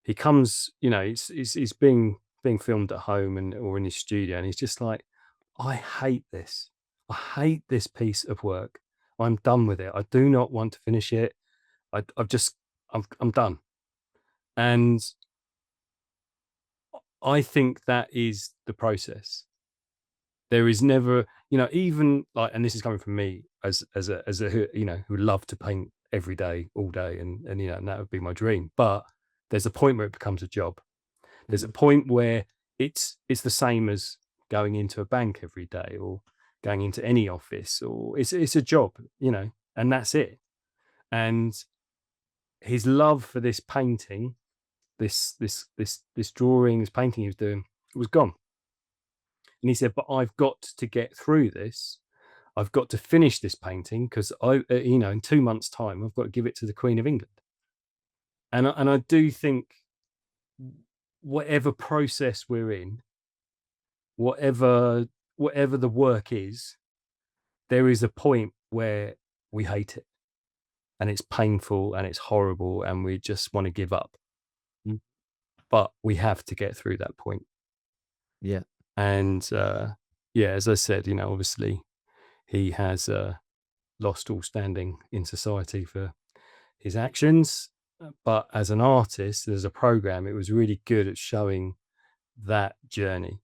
he comes, he's being filmed at home or in his studio, and he's just like, I hate this. I hate this piece of work. I'm done with it. I do not want to finish it. I've just, I'm done. And I think that is the process. There is never, even like, and this is coming from me as a who love to paint every day, all day, and that would be my dream. But there's a point where it becomes a job. There's a Mm. point where it's the same as going into a bank every day or going into any office, or it's a job, and that's it. And his love for this painting, this drawing, this painting he was doing, was gone. And he said, but I've got to get through this. I've got to finish this painting because in 2 months' time, I've got to give it to the Queen of England. And I do think whatever process we're in, whatever whatever the work is, there is a point where we hate it and it's painful and it's horrible and we just want to give up. Mm. But we have to get through that point. Yeah. And yeah, as I said, obviously he has lost all standing in society for his actions. But as an artist, as a program, it was really good at showing that journey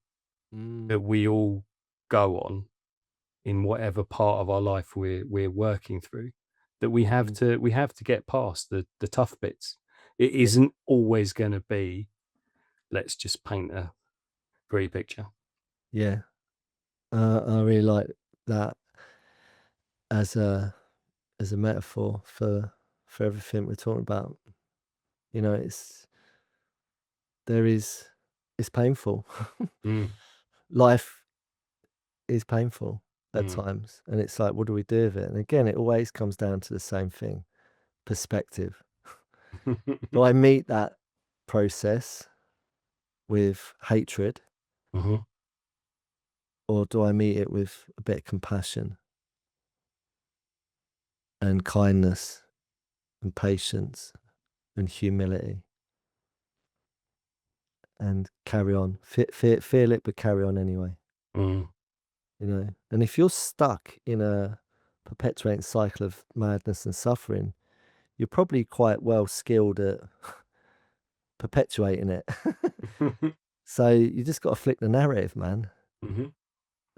that Mm. we all go on in whatever part of our life we're working through. That Mm. we have to get past the tough bits. It Yeah. isn't always going to be let's just paint a pretty picture. Yeah. I really like that as a metaphor for everything we're talking about. You know, there is it's painful. Mm, Life is painful at mm. times, and it's like, what do we do with it? And again, it always comes down to the same thing: perspective. Do I meet that process with hatred, Mhm, or do I meet it with a bit of compassion and kindness and patience and humility, and carry on? Feel it, but carry on anyway. mm. You know, and if you're stuck in a perpetuating cycle of madness and suffering, you're probably quite well skilled at perpetuating it. So you just got to flick the narrative, man, Mhm,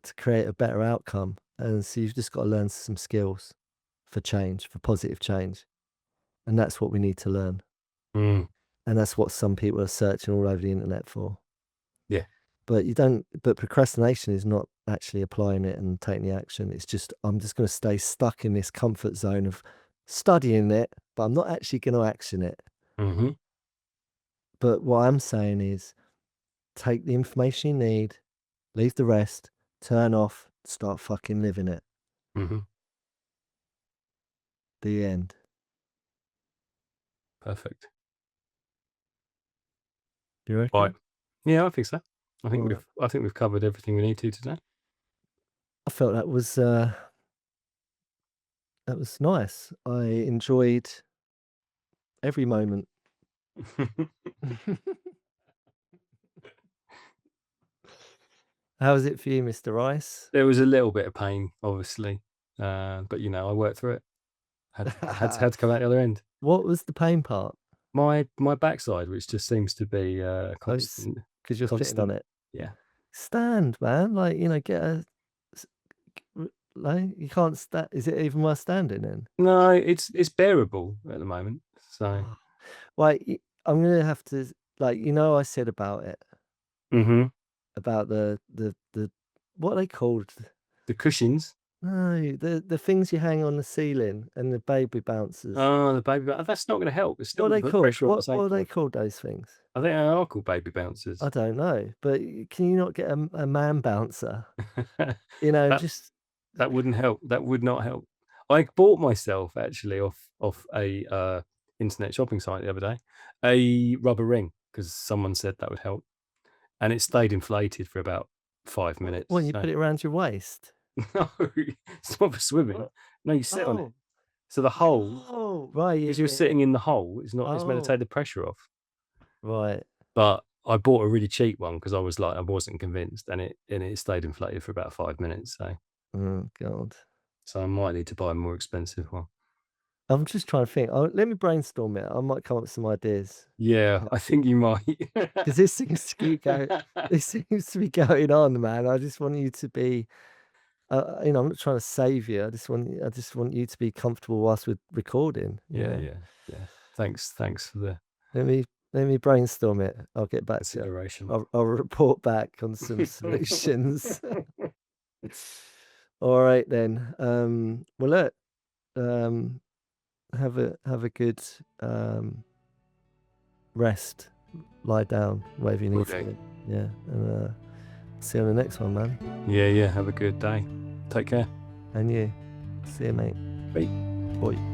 to create a better outcome. And so you've just got to learn some skills for change, for positive change. And that's what we need to learn. mm. And that's what some people are searching all over the internet for. Yeah. But you don't, but procrastination is not actually applying it and taking the action. It's just, I'm just going to stay stuck in this comfort zone of studying it, but I'm not actually going to action it. Mhm, But what I'm saying is take the information you need, leave the rest, turn off, start fucking living it. mhm. The end. Perfect. You Right. reckon? Yeah, I think so. All right. I think we've covered everything we need to today. I felt that was nice. I enjoyed every moment. How was it for you, Mr. Rice? There was a little bit of pain, obviously, but, I worked through it. Had to come out the other end. What was the pain part? My backside, which just seems to be, Oh, it's constant because you're sitting on constant it. yeah. Stand, man. Like, get a s- like you can't stand. Is it even worth standing in? No, it's bearable at the moment, so Oh. Like, I'm gonna have to like I said about it Mhm. about the what are they called? The cushions. No, the things you hang on the ceiling and the baby bouncers. Oh, the baby boun that's not gonna help. It's still What are gonna they put called? pressure on the same What are they time. called? Those things? I think they are called baby I bouncers. don't know. But can you not get a man bouncer? And That just that wouldn't help. That would not help. I bought myself actually off a, internet shopping site the other day, a rubber ring because someone said that would help, and it stayed inflated for about 5 when minutes, you so put it around your waist. no, it's not for swimming. What? No, you sit on it. Oh, So the hole oh, right, yeah, because you're yeah, yeah. sitting in the hole, it's meant to Oh, take the pressure off. right. But I bought a really cheap one because I wasn't convinced, and it stayed inflated for about 5 minutes, Oh God. so I might need to buy a more expensive one. I'm just trying to think. Let me brainstorm it. I might come up with some ideas. Yeah, I think you might. Because this seems to keep going. This seems to be going on, man. I just want you to be. I'm not trying to save you. I just want you to be comfortable whilst we're recording. Yeah, yeah, yeah. Thanks for the Let me let me brainstorm it. I'll get back to you. consideration. I'll report back on some solutions. All right then. Well, look. Um, have a good rest. Lie down, whatever you Will need do. to. Yeah, and see you on the next one, man. Yeah, yeah, have a good day. Take care. And you. See you, mate. Bye. Bye.